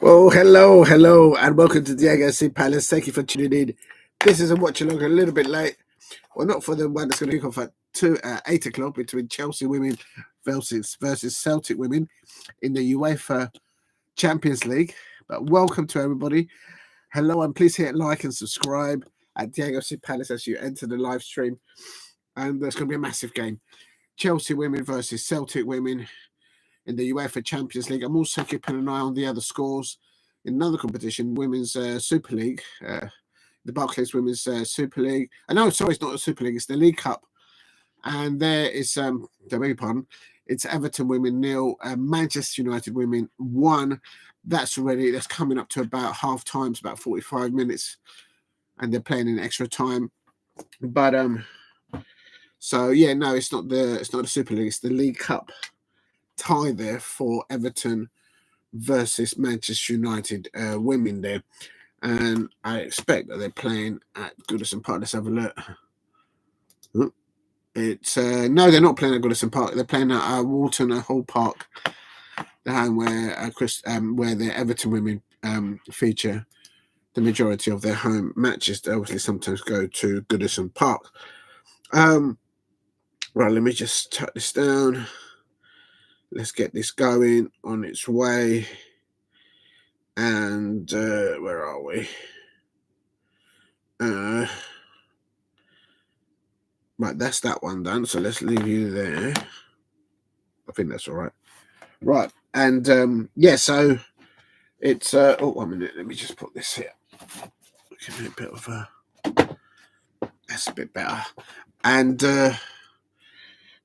Well, hello, and welcome to Diego C. Palace. Thank you for tuning in. This is a watch along a little bit late. Well, not for the one that's going to kick off at 8 o'clock between Chelsea women versus Celtic women in the UEFA Champions League. But welcome to everybody. Hello, and please hit like and subscribe at Diego C. Palace as you enter the live stream. And there's going to be a massive game. Chelsea women versus Celtic women in the UEFA Champions League. I'm also keeping an eye on the other scores in another competition, Women's Super League, the Barclays Women's Super League. No, sorry, it's not a Super League, it's the League Cup. And there is, it's Everton women 0, Manchester United women 1. That's coming up to about half time, it's about 45 minutes, and they're playing in extra time. But so yeah, no, it's not a Super League, it's the League Cup tie there for Everton versus Manchester United women there, and I expect that they're playing at Goodison Park. Let's have a look. It's no, they're not playing at Goodison Park. They're playing at Walton Hall Park, the home where where the Everton women feature the majority of their home matches. They obviously sometimes go to Goodison Park. Right, let me just tuck this down. Let's get this going on its way. And where are we? Right, that's that one done. So let's leave you there. I think that's all right. Right, and yeah, so it's oh, 1 minute. Let me just put this here. Give me a bit of that's a bit better. And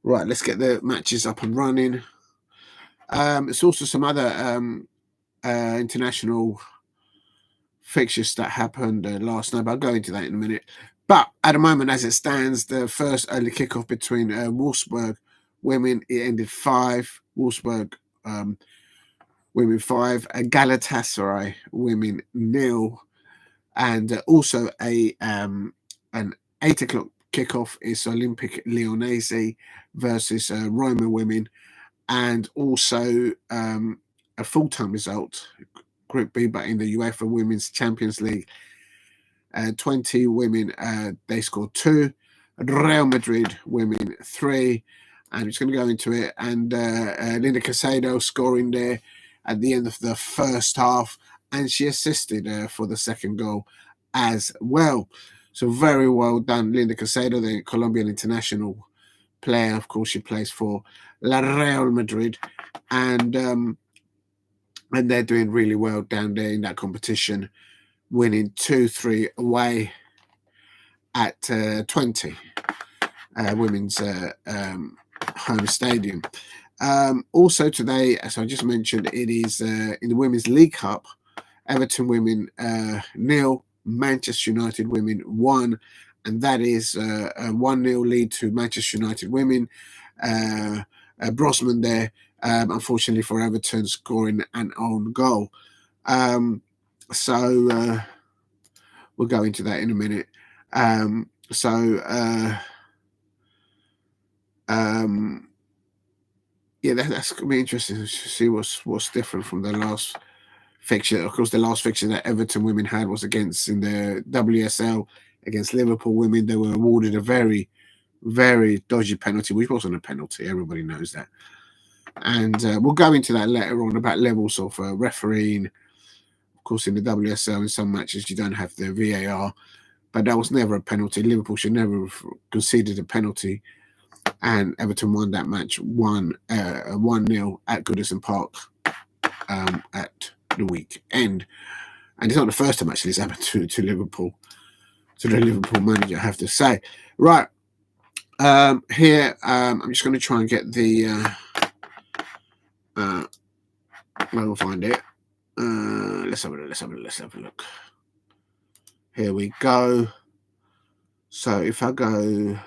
right, let's get the matches up and running. It's also some other international fixtures that happened last night, but I'll go into that in a minute. But at the moment, as it stands, the first early kickoff between Wolfsburg women, it ended 5. Wolfsburg women 5, Galatasaray women 0, and also an 8 o'clock kickoff is Olympic Lyonnais versus Roma women, and also a full-time result, Group B, but in the UEFA Women's Champions League. 20 women, they scored 2. Real Madrid women 3. And it's going to go into it. And Linda Caicedo scoring there at the end of the first half. And she assisted for the second goal as well. So very well done, Linda Caicedo, the Colombian international player. Of course, she plays for La Real Madrid. And they're doing really well down there in that competition, winning 2-3 away at 20 women's home stadium. Also today, as I just mentioned, it is in the Women's League Cup, Everton women 0, Manchester United women 1, and that is a 1-0 lead to Manchester United women. Brosman there, unfortunately for Everton, scoring an own goal. So we'll go into that in a minute. Yeah, that's going to be interesting to see what's different from the last fixture. Of course, the last fixture that Everton women had was against in the WSL against Liverpool women. They were awarded a very, very dodgy penalty, which wasn't a penalty. Everybody knows that. And we'll go into that later on about levels of refereeing. Of course, in the WSL, in some matches, you don't have the VAR, but that was never a penalty. Liverpool should never have conceded a penalty, and Everton won that match 1-0 at Goodison Park at the weekend. And it's not the first time actually it's happened to Liverpool, to the Liverpool manager, I have to say. Right, here I'm just going to try and get the I'll find it. Let's have a look. Here we go. So if I go,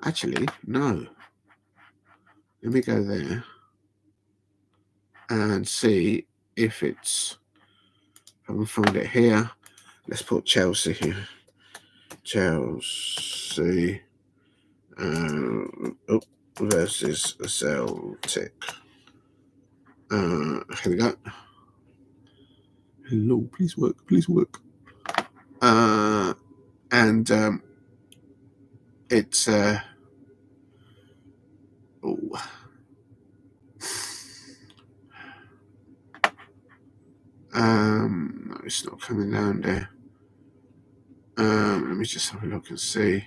actually, no. Let me go there and see if it's, I can find it here. Let's put Chelsea here. Chelsea Versus Celtic. Here we go. Hello, please work, please work. And it's no, it's not coming down there. Let me just have a look and see.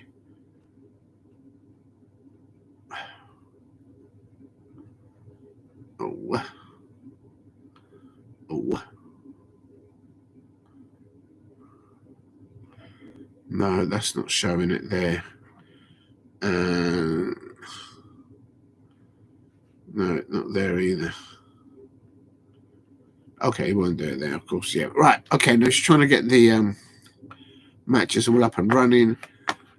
No, that's not showing it there. No, not there either. Okay, he won't do it there, of course. Yeah, right. Okay, now just trying to get the matches all up and running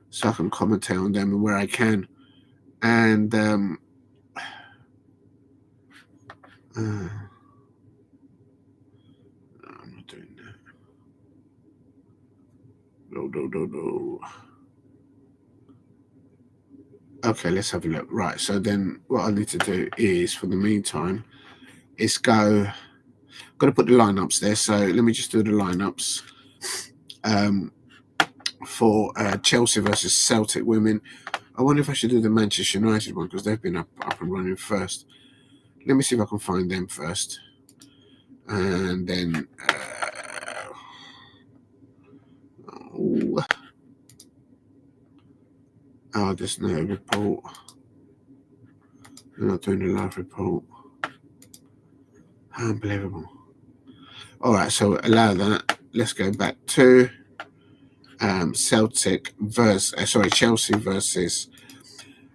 so I can commentate on them where I can. And I'm not doing that. No. Okay, let's have a look. Right, so then what I need to do is, for the meantime, is got to put the lineups there. So let me just do the lineups for Chelsea versus Celtic women. I wonder if I should do the Manchester United one because they've been up and running first. Let me see if I can find them first. And then there's no report. They're not doing the live report. Unbelievable. All right, so allow that. Let's go back to Chelsea versus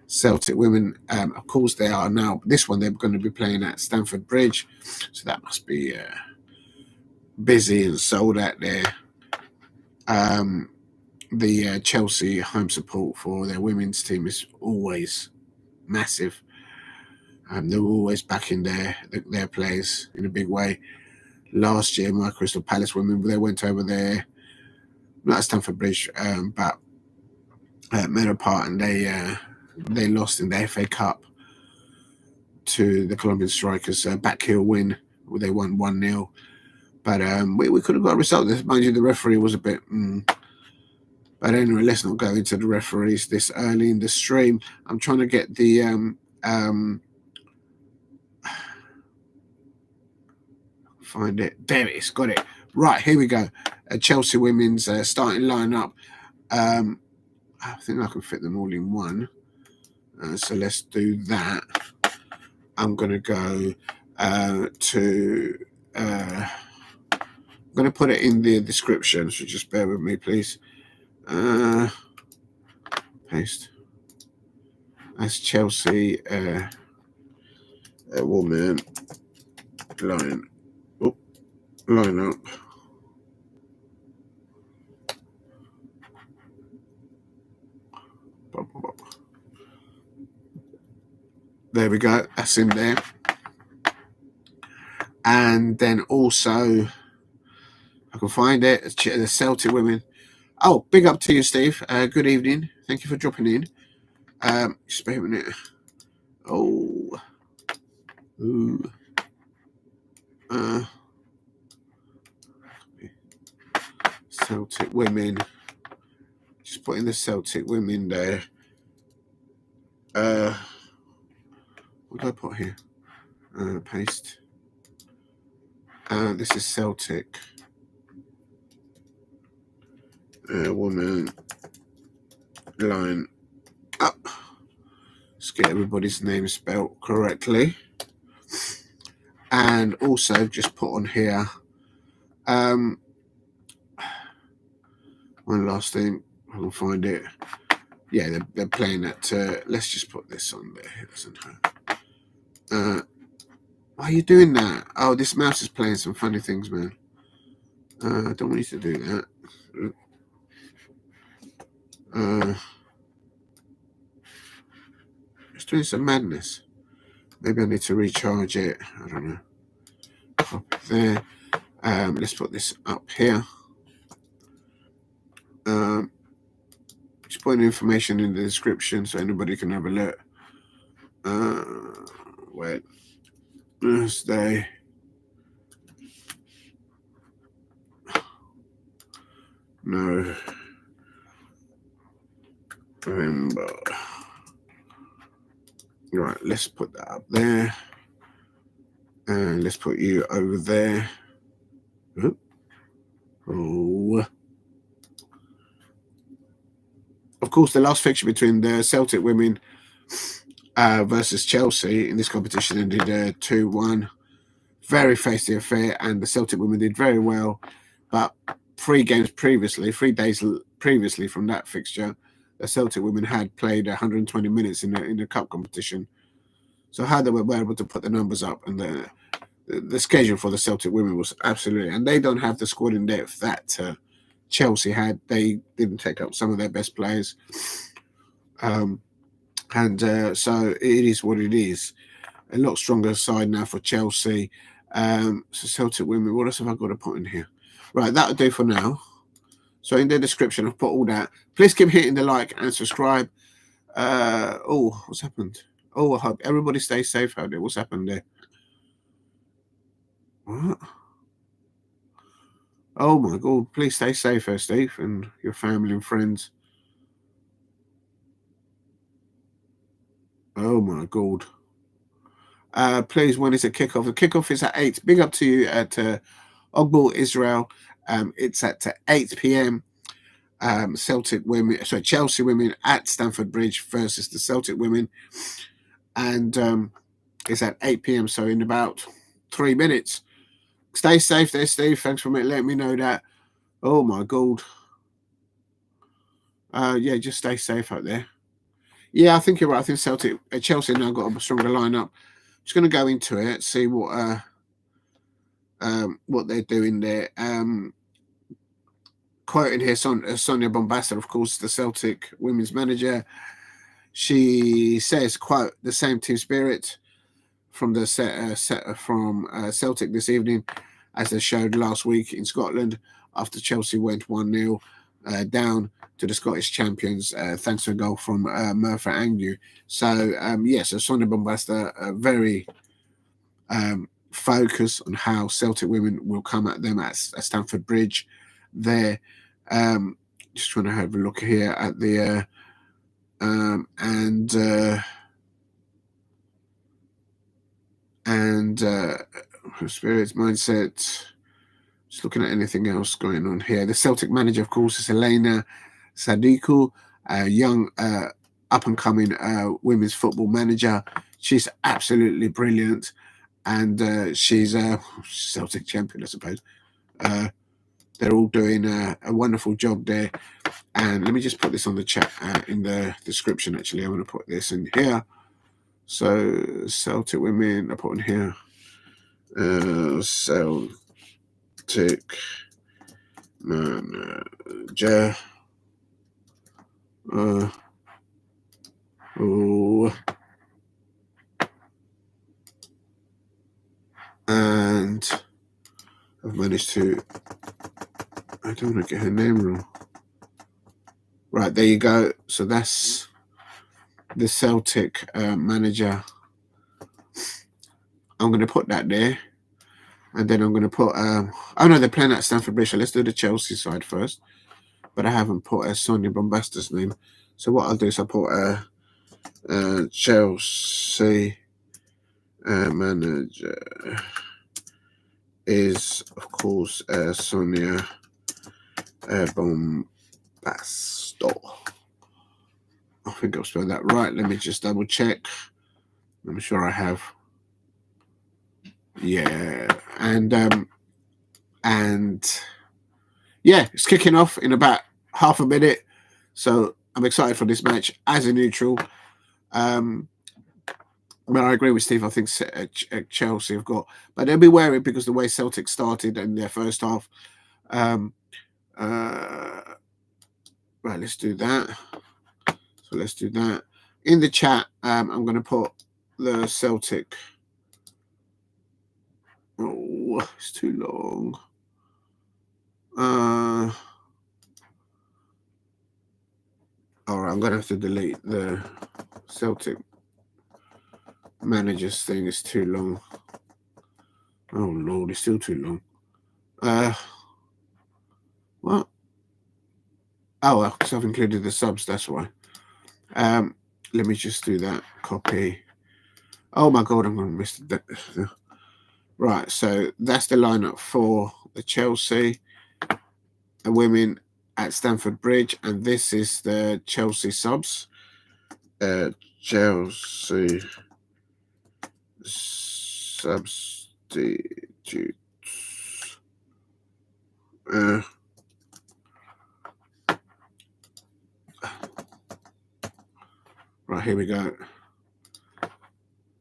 Celtic women. Of course, they are now. This one they're going to be playing at Stamford Bridge, so that must be busy and sold out there. The Chelsea home support for their women's team is always massive. They're always backing their players in a big way. Last year, my Crystal Palace women, they went over there, not at Stamford Bridge, but made a part, and they lost in the FA Cup to the Colombian Strikers. Back heel win, they won 1-0. But we could have got a result. Mind you, the referee was a bit. But anyway, let's not go into the referees this early in the stream. I'm trying to get the find it. There it is. Got it. Right, here we go. Chelsea women's starting lineup. I think I can fit them all in one. So let's do that. I'm going to go to. I'm going to put it in the description. So just bear with me, please. Paste. That's Chelsea woman line up. There we go. That's in there. And then also, I can find it. The Celtic women. Oh, big up to you, Steve. Good evening. Thank you for dropping in. Just bear with it. Celtic women. Just putting the Celtic women there. What do I put here? Paste. This is Celtic. Woman line up. Let's get everybody's name spelled correctly. And also just put on here one last thing. I can find it. Yeah, they're playing at let's just put this on there. It doesn't hurt. Why are you doing that? Oh, this mouse is playing some funny things, man. I don't want you to do that. It's doing some madness. Maybe I need to recharge it. I don't know. Pop it there. Let's put this up here. Just putting information in the description so anybody can have a look. Wait. Thursday. No. November. Right, let's put that up there. And let's put you over there. Oh. Of course, the last fixture between the Celtic women versus Chelsea in this competition ended 2-1. Very feisty affair, and the Celtic women did very well. But 3 days previously from that fixture, the Celtic women had played 120 minutes in the cup competition. So how they were able to put the numbers up, and the schedule for the Celtic women was absolutely, and they don't have the squad in depth that Chelsea had. They didn't take up some of their best players, so it is what it is. A lot stronger side now for Chelsea. So Celtic women, what else have I got to put in here? Right, that'll do for now. So in the description, I've put all that. Please keep hitting the like and subscribe. Oh, what's happened? Oh, I hope everybody stays safe out there. What's happened there? What? Oh my God, please stay safe, Steve, and your family and friends. Oh my God. Please, when is the kickoff? The kickoff is at 8. Big up to you at Ogbol, Israel. It's at 8 p.m. Chelsea women at Stamford Bridge versus the Celtic women. And it's at 8 p.m. So in about 3 minutes. Stay safe there, Steve. Thanks for letting me know that. Oh my God. Yeah, just stay safe out there. Yeah, I think you're right. I think Chelsea now got a stronger lineup. Just going to go into it, see what they're doing there. Quoting here, Sonia Bombastor, of course, the Celtic women's manager. She says, "Quote: the same team spirit from the Celtic this evening, as they showed last week in Scotland after Chelsea went 1-0 down to the Scottish champions, thanks to a goal from Murphy Agnew." So so Sonia Bombastor very focused on how Celtic women will come at them at Stamford Bridge. There, just trying to have a look here at the spirits, mindset. Just looking at anything else going on here. The Celtic manager, of course, is Elena Sadiku, a young up-and-coming women's football manager. She's absolutely brilliant, and she's a Celtic champion, I suppose. They're all doing a wonderful job there. And let me just put this on the chat in the description, actually. I'm going to put this in here. So, Celtic women, I put in here. Celtic manager. And I've managed to, I don't want to get her name wrong. Right, there you go. So that's the Celtic manager. I'm going to put that there. And then I'm going to put, oh no, they're playing at Stamford Bridge. So let's do the Chelsea side first. But I haven't put Sonia Bombastor's name. So what I'll do is I'll put Chelsea manager is, of course, Sonia Bombastor. I think I've spelled that right. Let me just double check. I'm sure I have. Yeah, and yeah, it's kicking off in about half a minute. So I'm excited for this match as a neutral. Well, I agree with Steve. I think Chelsea have got, but they'll be wary because the way Celtic started in their first half. Right, let's do that. So let's do that. In the chat, I'm going to put the Celtic. Oh, it's too long. All right, I'm going to have to delete the Celtic managers thing. It's too long. Oh, Lord, it's still too long. What? Oh, well, because I've included the subs, that's why. Let me just do that. Copy. Oh, my God, I'm going to miss the... Right, so that's the lineup for the Chelsea women at Stamford Bridge, and this is the Chelsea subs. Chelsea substitutes. Right, here we go.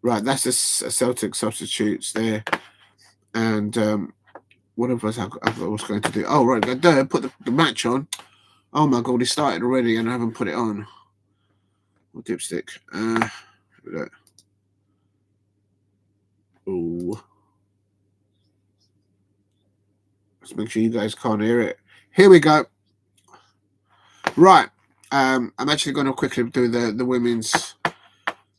Right, that's the Celtic substitutes there. And what else I was going to do? Oh, right, put the match on. Oh, my God, it started already and I haven't put it on. What dipstick? Look. Oh. Let's make sure you guys can't hear it. Here we go. Right. I'm actually going to quickly do the women's...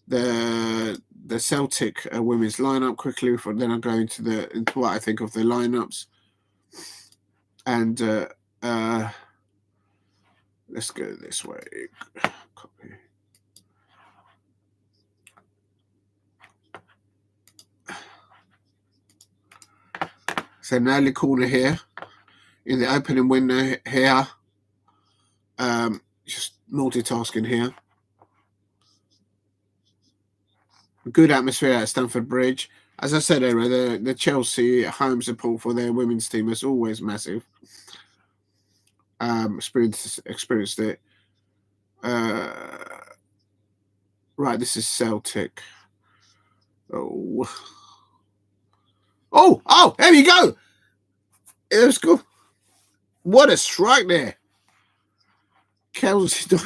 the Celtic women's lineup quickly before then I'll go into what I think of the lineups. And let's go this way. Copy. So Natalie Corner here in the opening window here. Just multitasking here. Good atmosphere at Stamford Bridge. As I said earlier, the Chelsea home support for their women's team is always massive. Experienced it. Right, this is Celtic. Oh, there you go. It was good. What a strike there. Kelsey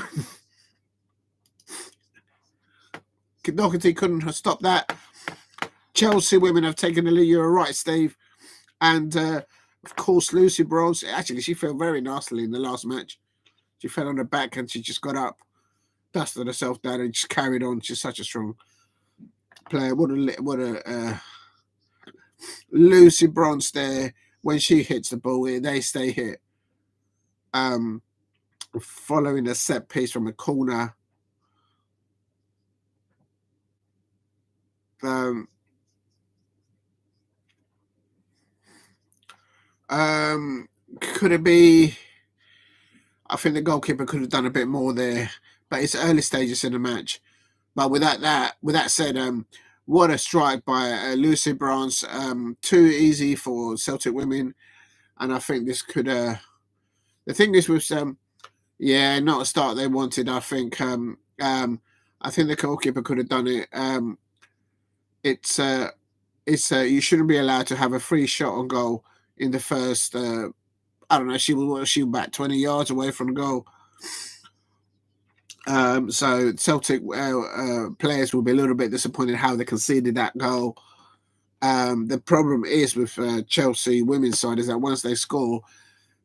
Daugherty couldn't have stopped that. Chelsea women have taken the lead. You're right, Steve. And, of course, Lucy Bronze. Actually, she fell very nastily in the last match. She fell on her back and she just got up, dusted herself down and just carried on. She's such a strong player. What a Lucy Bronze there. When she hits the ball, they stay hit. Following a set piece from a corner. Could it be? I think the goalkeeper could have done a bit more there, but it's early stages in the match. But with that said, what a strike by Lucy Bronze. Too easy for Celtic women, and I think this could. The thing is with not a start they wanted. I think the goalkeeper could have done it. It's you shouldn't be allowed to have a free shot on goal in the first. I don't know. She was about 20 yards away from the goal. So Celtic players will be a little bit disappointed how they conceded that goal. The problem is with Chelsea women's side is that once they score,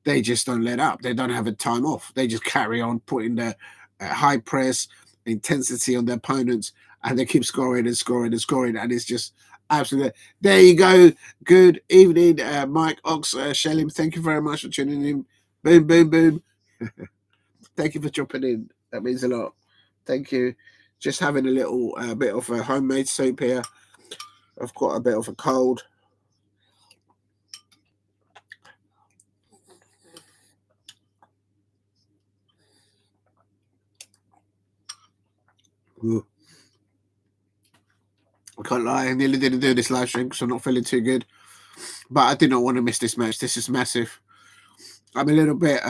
they just don't let up. They don't have a time off. They just carry on putting the high press, intensity on their opponents, and they keep scoring and scoring and scoring. And it's just absolutely. There you go. Good evening, Mike Ox, Shellim. Thank you very much for tuning in. Boom, boom, boom. Thank you for jumping in. That means a lot. Thank you. Just having a little bit of a homemade soup here. I've got a bit of a cold. Ooh. I can't lie, I nearly didn't do this live stream because I'm not feeling too good. But I did not want to miss this match. This is massive. I'm a little bit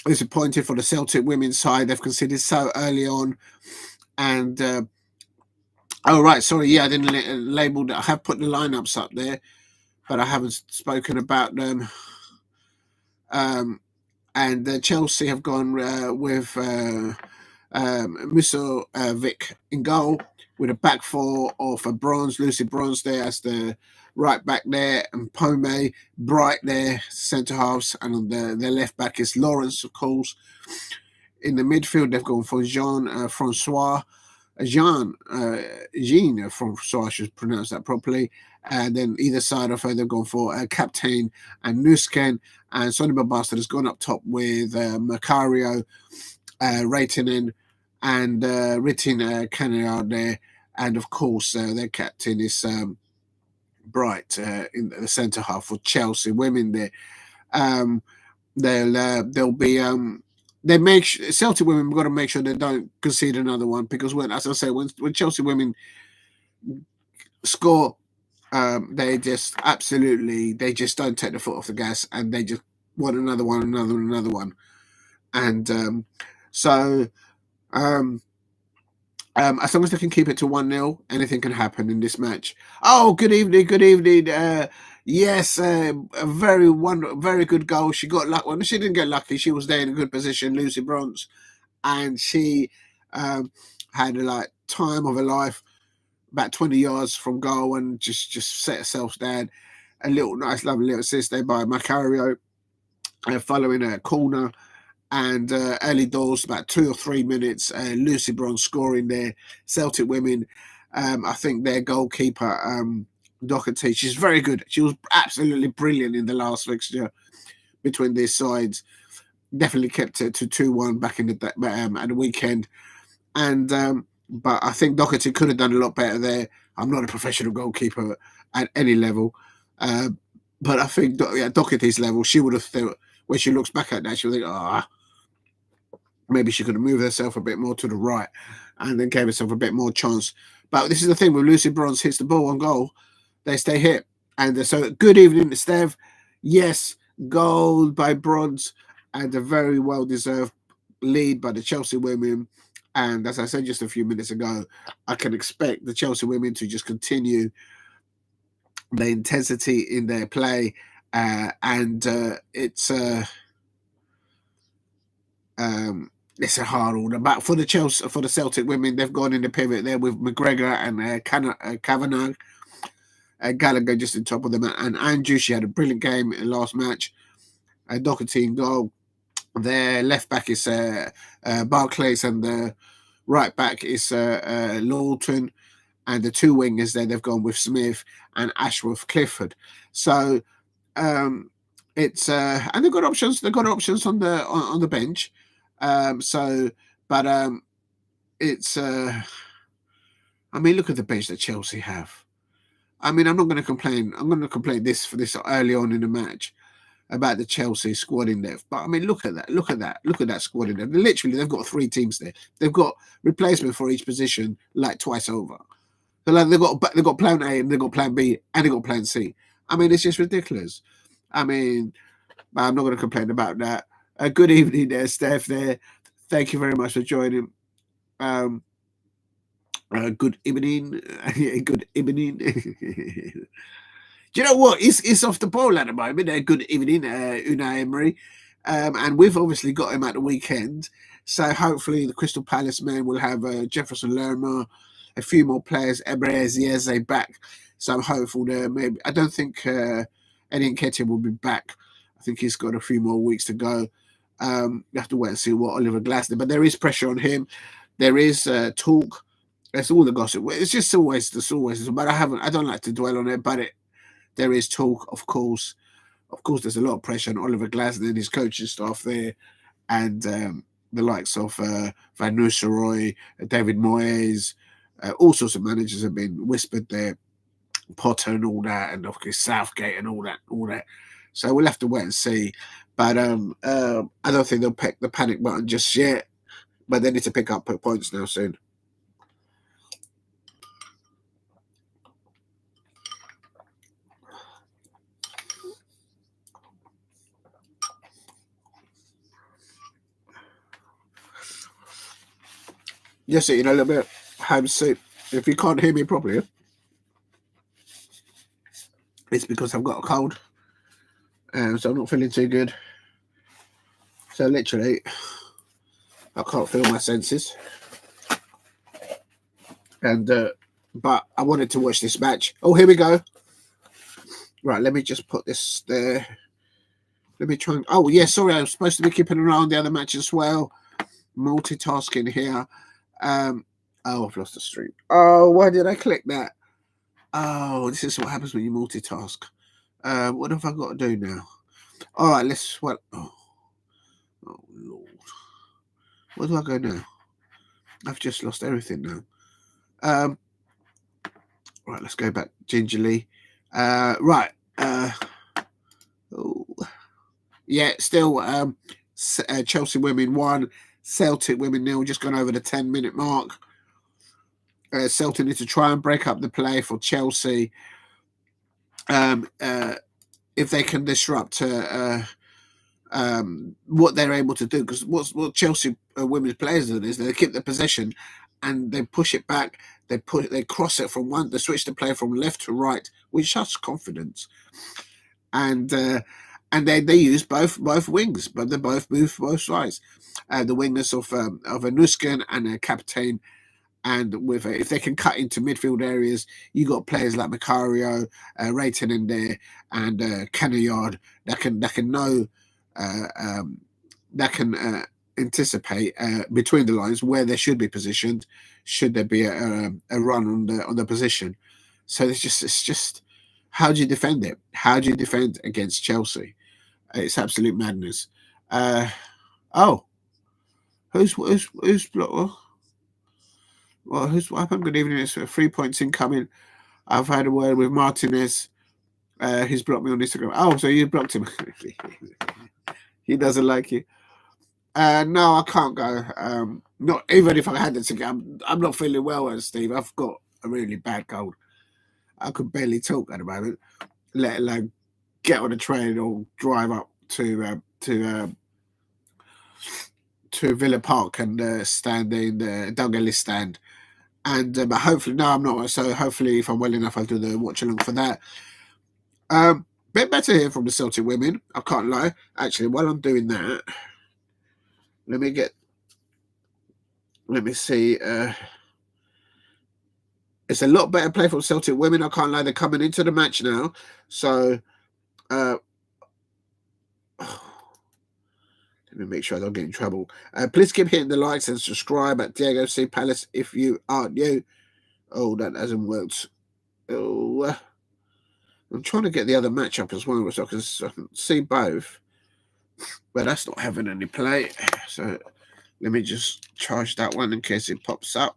disappointed for the Celtic women's side. They've conceded so early on. And, oh, right, sorry. Yeah, I didn't label that. I have put the lineups up there, but I haven't spoken about them. And Chelsea have gone with Musovic in goal, with a back four of a Bronze, Lucy Bronze there as the right back there, and Mpome, Bright there, centre halves, and on the left back is Lawrence, of course. In the midfield, they've gone for Jean-Francois. Jean-Francois, I should pronounce that properly. And then either side of her, they've gone for Kaptein and Nusken. And Sonia Bombastor has gone up top with Macario, Reiten, and Reiten Caneryd there. And of course, their captain is Bright in the centre half for Chelsea women there. They'll be Celtic women have got to make sure they don't concede another one, because as I say, when Chelsea women score, they just don't take the foot off the gas, and they just want another one. And as long as they can keep it to 1-0, anything can happen in this match. Oh, good evening. Yes, a very good goal. She got lucky. Well, she didn't get lucky. She was there in a good position, Lucy Bronze, and she had a time of her life, about 20 yards from goal, and just set herself down. A nice, lovely little assist there by Macario, following a corner. And early doors, about 2 or 3 minutes, Lucy Bronze scoring there. Celtic women, I think their goalkeeper, Daugherty, she's very good. She was absolutely brilliant in the last fixture between these sides. Definitely kept it to 2-1 back in at the weekend. And but I think Daugherty could have done a lot better there. I'm not a professional goalkeeper at any level, but I think at Daugherty's level, she would have thought, when she looks back at that, she'll think, maybe she could have moved herself a bit more to the right and then gave herself a bit more chance. But this is the thing, when Lucy Bronze hits the ball on goal, they stay hit. And so good evening to Stev. Yes, goal by Bronze, and a very well-deserved lead by the Chelsea women. And as I said just a few minutes ago, I can expect the Chelsea women to just continue the intensity in their play. It's a hard order. But for the Celtic women, they've gone in the pivot there with McGregor and Cavanagh. Gallacher just on top of them. And Agnew, she had a brilliant game in the last match. Daugherty in goal. Their left back is Barclais, and the right back is Lawton. And the two wingers there, they've gone with Smith and Ashworth-Clifford. So it's and they've got options. They've got options on the bench. It's I mean, look at the bench that Chelsea have. I mean, I'm not going to complain. I'm going to complain this early on in the match about the Chelsea squad in depth. But I mean, look at that. Look at that squad in depth. Literally, they've got 3 teams there. They've got replacement for each position twice over. So they've got plan A, and they've got plan B, and they've got plan C. I mean, it's just ridiculous. I mean, I'm not going to complain about that. Good evening there, Steph there. Thank you very much for joining. Good evening. Good evening. Do you know what? It's off the ball at the moment. Good evening, Unai Emery. And we've obviously got him at the weekend. So hopefully the Crystal Palace men will have Jefferson Lerma, a few more players, Ebreze back. So I'm hopeful there. Maybe I don't think Eddie Nketiah will be back. I think he's got a few more weeks to go. You have to wait and see what Oliver Glasner. But there is pressure on him. There is talk. That's all the gossip. It's always. But I don't like to dwell on it. But there is talk, of course. Of course, there's a lot of pressure on Oliver Glasner and his coaching staff there, and the likes of Van Nistelrooy, David Moyes, all sorts of managers have been whispered there, Potter and all that, and of course Southgate and all that. So we'll have to wait and see. But I don't think they'll pick the panic button just yet. But they need to pick up points now soon. Yes, a little bit home soup. If you can't hear me properly, it's because I've got a cold, and so I'm not feeling too good. So literally, I can't feel my senses. And but I wanted to watch this match. Oh, here we go. Right, let me just put this there. Let me try and... Oh, yeah, sorry, I was supposed to be keeping an eye on the other match as well. multitasking here. Oh, I've lost the stream. Oh, why did I click that? Oh, this is what happens when you multitask. What have I got to do now? All right, let's. What? Oh Lord. Where do I go now? I've just lost everything now. Right, let's go back gingerly. Right. Oh. Yeah, still Chelsea women 1, Celtic women 0, just gone over the 10-minute mark. Celtic need to try and break up the play for Chelsea. If they can disrupt what they're able to do, because what Chelsea women's players do is they keep the possession and they push it back. They cross it from one. They switch the play from left to right with such confidence, and they use both wings, but they both move both sides. The wingers of a Nusken and a Kaptein, and if they can cut into midfield areas, you got players like Macario, Reiten in there, and Caneryd that can know. That can anticipate between the lines where they should be positioned, should there be a run on the position. So it's just how do you defend it? How do you defend against Chelsea? It's absolute madness. Oh, who's blocked? Well, who's what happened? Good evening. It's 3 points incoming. I've had a word with Martinez. He's blocked me on Instagram. Oh, so you blocked him. He doesn't like you. No, I can't go. Not even if I had it to go. I'm not feeling well, Steve. I've got a really bad cold. I could barely talk at the moment, let alone get on a train or drive up to Villa Park and stand in the Daugherty stand. And but hopefully, no, I'm not. So hopefully, if I'm well enough, I'll do the watch along for that. Bit better here from the Celtic women. I can't lie. Actually, while I'm doing that, let me see. It's a lot better play from Celtic women. I can't lie. They're coming into the match now. So, let me make sure I don't get in trouble. Please keep hitting the likes and subscribe at Diego C. Palace if you are new. Oh, that hasn't worked. Oh, I'm trying to get the other match up as well so I can see both. But that's not having any play. So let me just charge that one in case it pops up.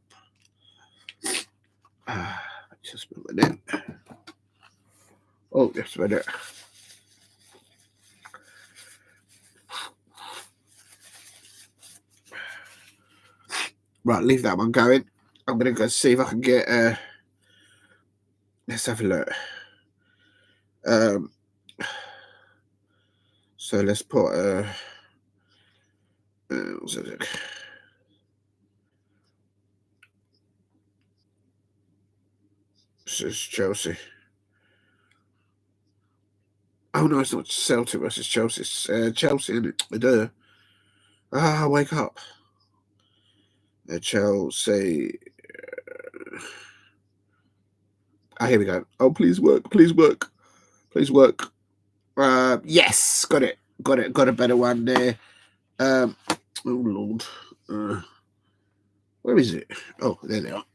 Just a minute. Oh, just a minute. Right, leave that one going. I'm going to go see if I can get... let's have a look. So let's put... what's it? This is Chelsea. Oh, no, it's not Celtic versus Chelsea. It's Chelsea, isn't it? Duh. Wake up. Chelsea. Here we go. Oh, please work. Please work. Please work. Yes, got it. Got a better one there. Oh, Lord. Where is it? Oh, there they are.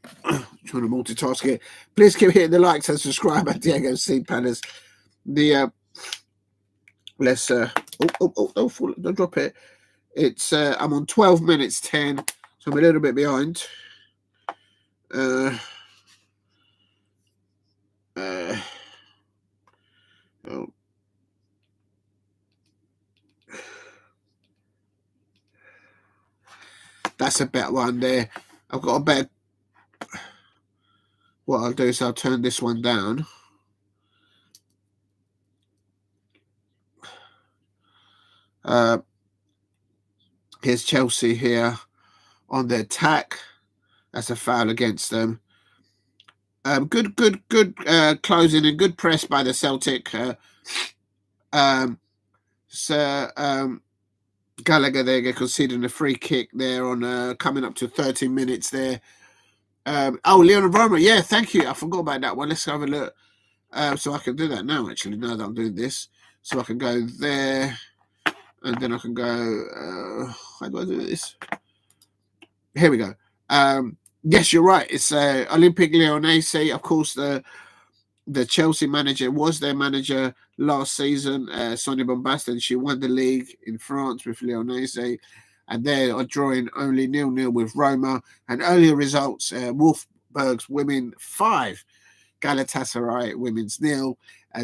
Trying to multitask here. Please keep hitting the likes and subscribe at Diego C. Palace. Let's don't drop it. It's I'm on 12 minutes 10, so I'm a little bit behind. Oh. That's a better one there. I've got a better. What I'll do is I'll turn this one down. Here's Chelsea here on the attack. That's a foul against them. Good closing and good press by the Celtic. Gallacher there conceding a free kick there on coming up to 30 minutes there. Leon Roma, yeah, thank you. I forgot about that one. Let's have a look. So I can do that now, actually, now that I'm doing this. So I can go there, and then I can go, how do I do this? here we go. Yes, you're right. It's Olympique Lyonnais. Of course, the Chelsea manager was their manager last season, Sonia Bombastor, and she won the league in France with Lyonnais. And they are drawing only 0-0 with Roma. And earlier results, Wolfsburg's women 5, Galatasaray women's 0,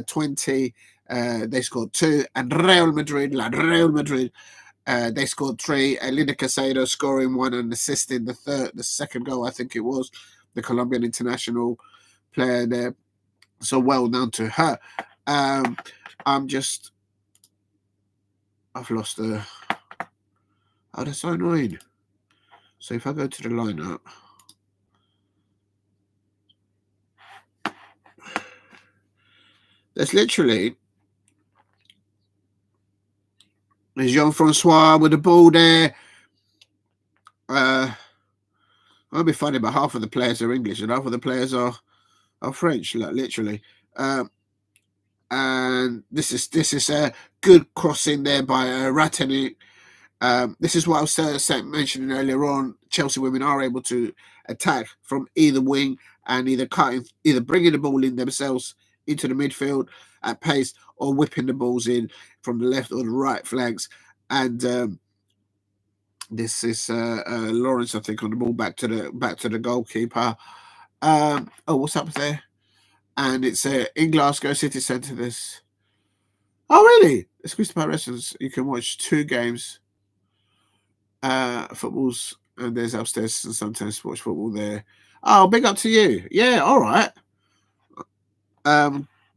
20. They scored 2. And Real Madrid, they scored 3. Elena Casado scoring 1 and assisting the second goal, I think it was, the Colombian international player there. So well done to her. I've lost the... Oh, that's so annoying. So if I go to the lineup... There's literally... There's Jean-Francois with the ball there. I'll be funny, but half of the players are English and half of the players are French, like, literally. And this is a good crossing there by Reiten. This is what I was mentioning earlier on. Chelsea women are able to attack from either wing and either bringing the ball in themselves into the midfield at pace or whipping the balls in from the left or the right flanks. And this is Lawrence, I think, on the ball back to the goalkeeper. What's up there? And it's in Glasgow City Centre. This. Oh, really? It's Crystal Palace. You can watch 2 games. Footballs, and there's upstairs and sometimes watch football there. Oh, big up to you. Yeah, all right.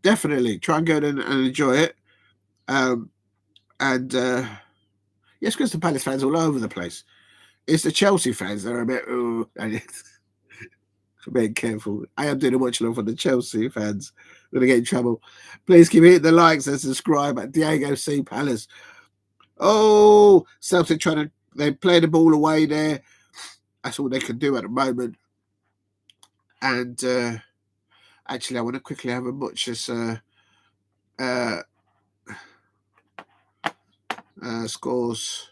Definitely try and go and enjoy it. Yes, Crystal Palace fans all over the place. It's the Chelsea fans that are a bit being careful. I am doing a watch along for the Chelsea fans. I'm going to get in trouble. Please keep hitting the likes and subscribe at Diego C. Palace. Oh, Celtic they play the ball away there. That's all they can do at the moment. And actually, I want to quickly have a butcher's scores.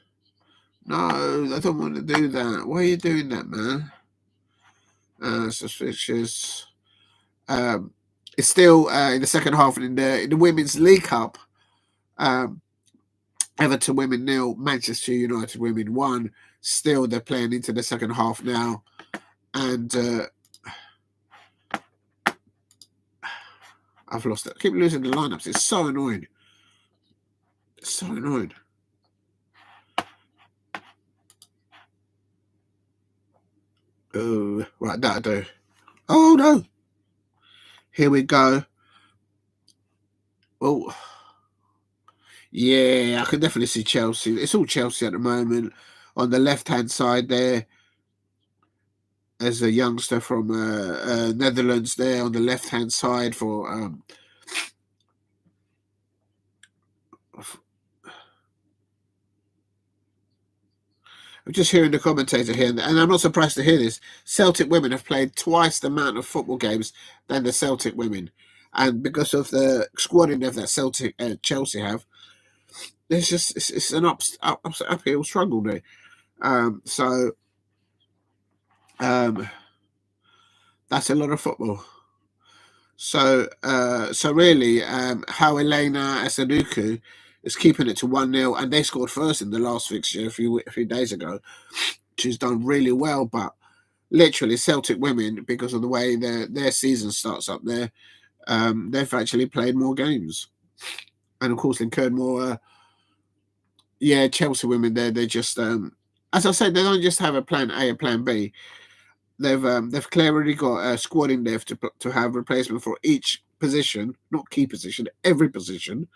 No, I don't want to do that. Why are you doing that, man? Suspicious. It's still in the second half in the Women's League Cup. Everton women 0, Manchester United women 1. Still, they're playing into the second half now. And I've lost it. I keep losing the lineups. It's so annoying. It's so annoying. Oh, right, that'll do. Oh, no. Here we go. Oh. Yeah, I can definitely see Chelsea. It's all Chelsea at the moment. On the left-hand side there, there's a youngster from Netherlands there on the left-hand side for... I'm just hearing the commentator here, and I'm not surprised to hear this. Celtic women have played twice the amount of football games than the Celtic women. And because of the squadding depth that Chelsea have, there's just it's an uphill struggle there. That's a lot of football. So really, how Elena Sadiku is keeping it to 1-0, and they scored first in the last fixture a few days ago. She's done really well, but literally Celtic women, because of the way their season starts up there, they've actually played more games, and of course incurred more. Chelsea women, they're just as I said, they don't just have a plan A, a plan B. They've clearly got a squad in there to have replacement for each position, not key position, every position.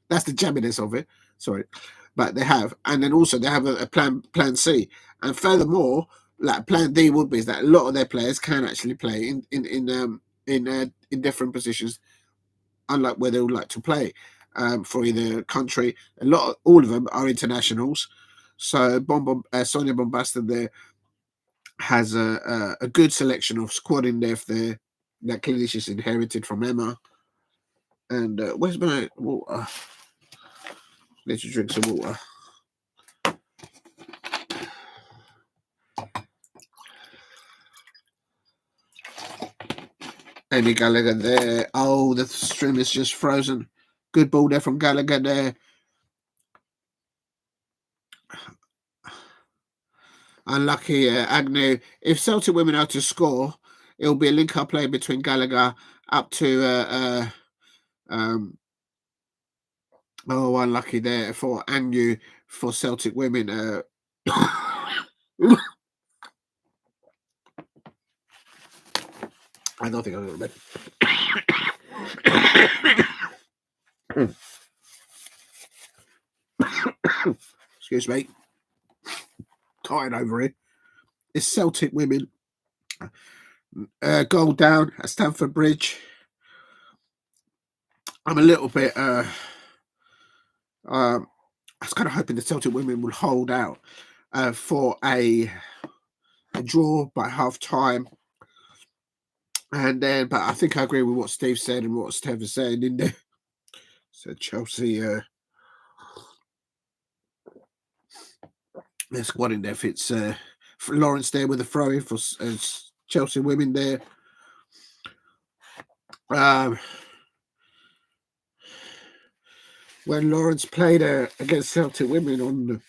That's the jamminess of it. Sorry, but they have, and then also they have a plan C, and furthermore, like plan D would be is that a lot of their players can actually play in different positions, unlike where they would like to play for either country. All of them are internationals. So Sonia Bombastor there has a good selection of squad in depth there that clearly she's inherited from Emma. And where's my water? Let's drink some water. Amy Gallacher there. Oh, the stream is just frozen. Good ball there from Gallacher there. Unlucky Agnew. If Celtic women are to score, it'll be a link-up play between Gallacher up to unlucky there for Agnew for Celtic women. I don't think I'm going to excuse me. Tired over here. It's Celtic women. Goal down at Stamford Bridge. I'm a little bit I was kind of hoping the Celtic women would hold out for a draw by half time. And then, but I think I agree with what Steve said and what Steve was saying in there. So Chelsea, there's squad in there. It's for Lawrence there with a throw in for Chelsea women there. When Lawrence played against Celtic women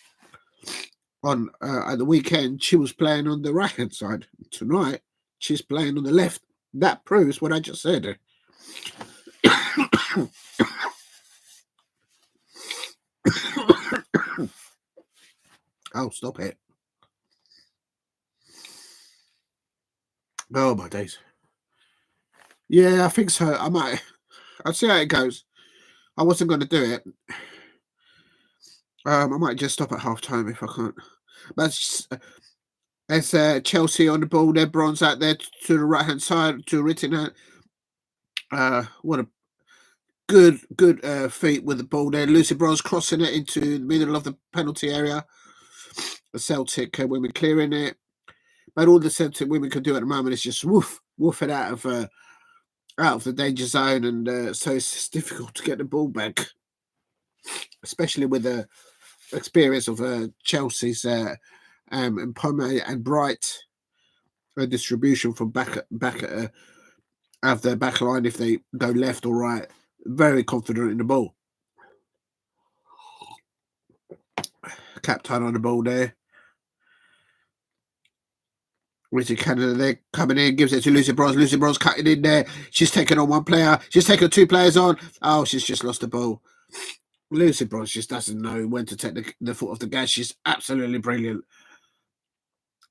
on at the weekend, she was playing on the right hand side. Tonight, she's playing on the left. That proves what I just said. Oh, stop it. Oh, my days. Yeah, I think so. I'll see how it goes. I wasn't going to do it. I might just stop at half time if I can't. But it's Chelsea on the ball. They're Bronze out there to the right hand side to Reiten. What a good feat with the ball there. Lucy Bronze crossing it into the middle of the penalty area. The Celtic women clearing it. But all the Celtic women can do at the moment is just woof it out of the danger zone, and so it's difficult to get the ball back, especially with the experience of Chelsea's Mpome and Bright distribution from back at of their back line if they go left or right. Very confident in the ball. Kaptein on the ball there. Richard Canada there coming in, gives it to Lucy Bronze. Lucy Bronze cutting in there. She's taken on one player. She's taken two players on. Oh, she's just lost the ball. Lucy Bronze just doesn't know when to take the foot off the gas. She's absolutely brilliant.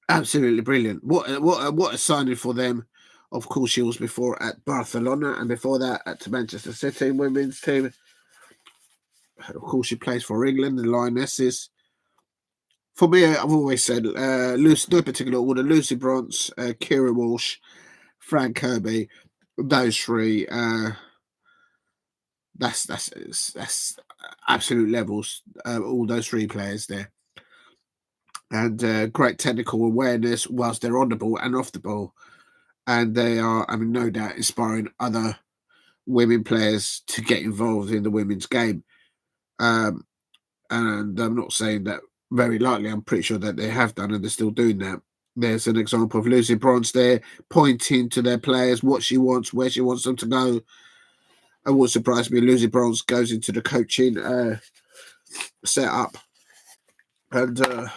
Absolutely brilliant. What a signing for them. Of course, she was before at Barcelona and before that at Manchester City women's team. Of course, she plays for England, the Lionesses. For me, I've always said, no particular order, Lucy Bronze, Kira Walsh, Frank Kirby, those three. That's absolute levels. All those three players there, and great technical awareness whilst they're on the ball and off the ball, and they are, I mean, no doubt inspiring other women players to get involved in the women's game. And I'm not saying that very likely. I'm pretty sure that they have done and they're still doing that. There's an example of Lucy Bronze there pointing to their players, what she wants, where she wants them to go. And what surprised me, Lucy Bronze goes into the coaching setup. And, I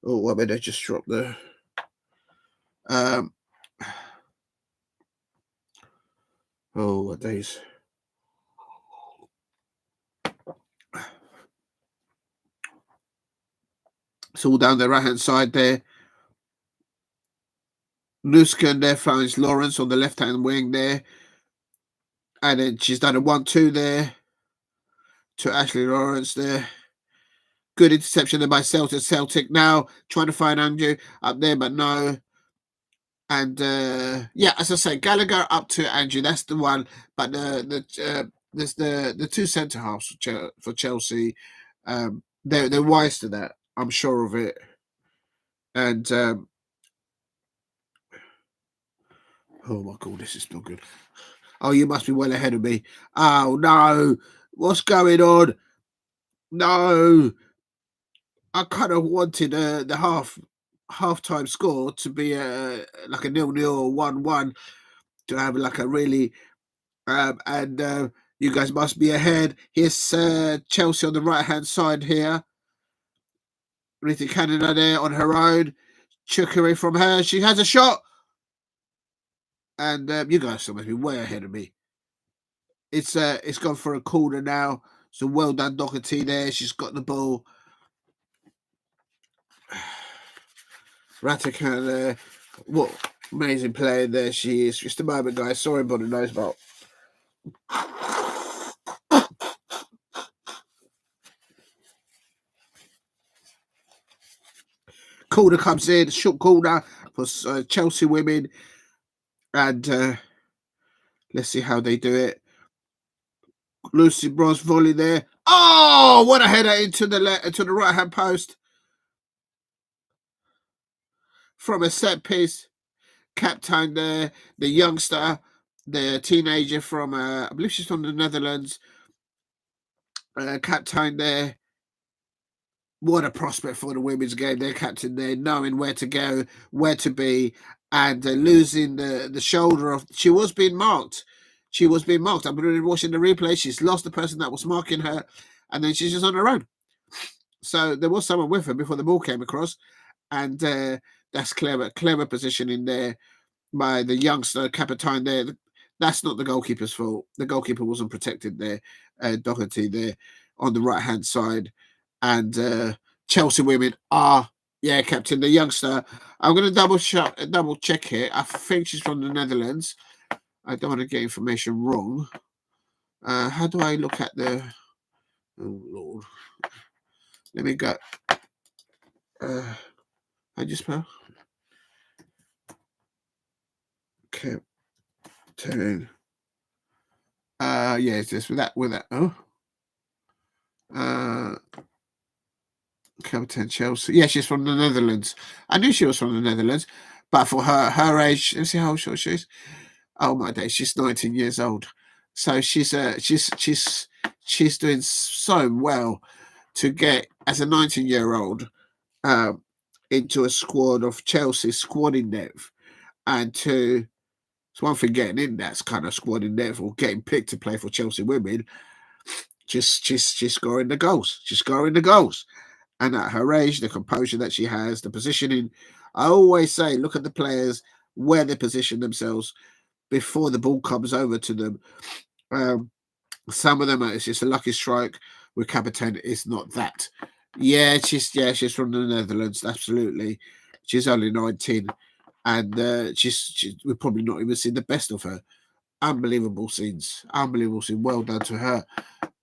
mean, they just dropped the... what days? It's all down the right-hand side there. Nusken there finds Lawrence on the left-hand wing there. And then she's done a 1-2 there to Ashley Lawrence there. Good interception there by Celtic. Celtic now trying to find Agnew up there, but no. And as I say, Gallacher up to Agnew. That's the one. But there's the two centre halves for Chelsea. They're wise to that. I'm sure of it. And oh my God, this is not good. Oh, you must be well ahead of me. Oh no, what's going on? No, I kind of wanted the half-time score to be like a 0-0 or 1-1 to have like a really and you guys must be ahead. Here's Chelsea on the right hand side here. Rita Cavanagh there on her own. Chicory from her. She has a shot. And you guys must be way ahead of me. It's gone for a corner now. So well done, Daugherty there. She's got the ball. Ratica there. What amazing player there she is. Just a moment, guys. Sorry about the nose belt. Corner comes in, short corner for Chelsea women. And let's see how they do it. Lucy Bros volley there. Oh, what a header into the right hand post from a set piece. Kaptein there, the youngster, the teenager from I believe she's from the Netherlands. Kaptein there. What a prospect for the women's game. Their captain there, knowing where to go, where to be, and losing the shoulder of. She was being marked. She was being marked. I've been watching the replay. She's lost the person that was marking her, and then she's just on her own. So there was someone with her before the ball came across, and that's clever positioning there by the youngster Kaptein there. That's not the goalkeeper's fault. The goalkeeper wasn't protected there. Daugherty there on the right hand side. And Chelsea women are, Captain, the youngster. I'm going to double check here. I think she's from the Netherlands. I don't want to get information wrong. How do I look at the... Oh, Lord. Let me go. I just spell? Kaptein. It's this with that. Oh. Kaptein Chelsea. Yeah, she's from the Netherlands. I knew she was from the Netherlands, but for her age, let's see how old she is. Oh my days, she's 19 years old. So she's doing so well to get as a 19-year-old into a squad of Chelsea squad in depth, and it's one thing getting in that kind of squad in depth or getting picked to play for Chelsea women. She's scoring the goals. She's scoring the goals. And at her age, the composure that she has, the positioning, I always say, look at the players, where they position themselves before the ball comes over to them. Some of them, it's just a lucky strike. With Kaptein, it's not that. She's from the Netherlands, absolutely. She's only 19, and we've probably not even seen the best of her. Unbelievable scenes. Well done to her.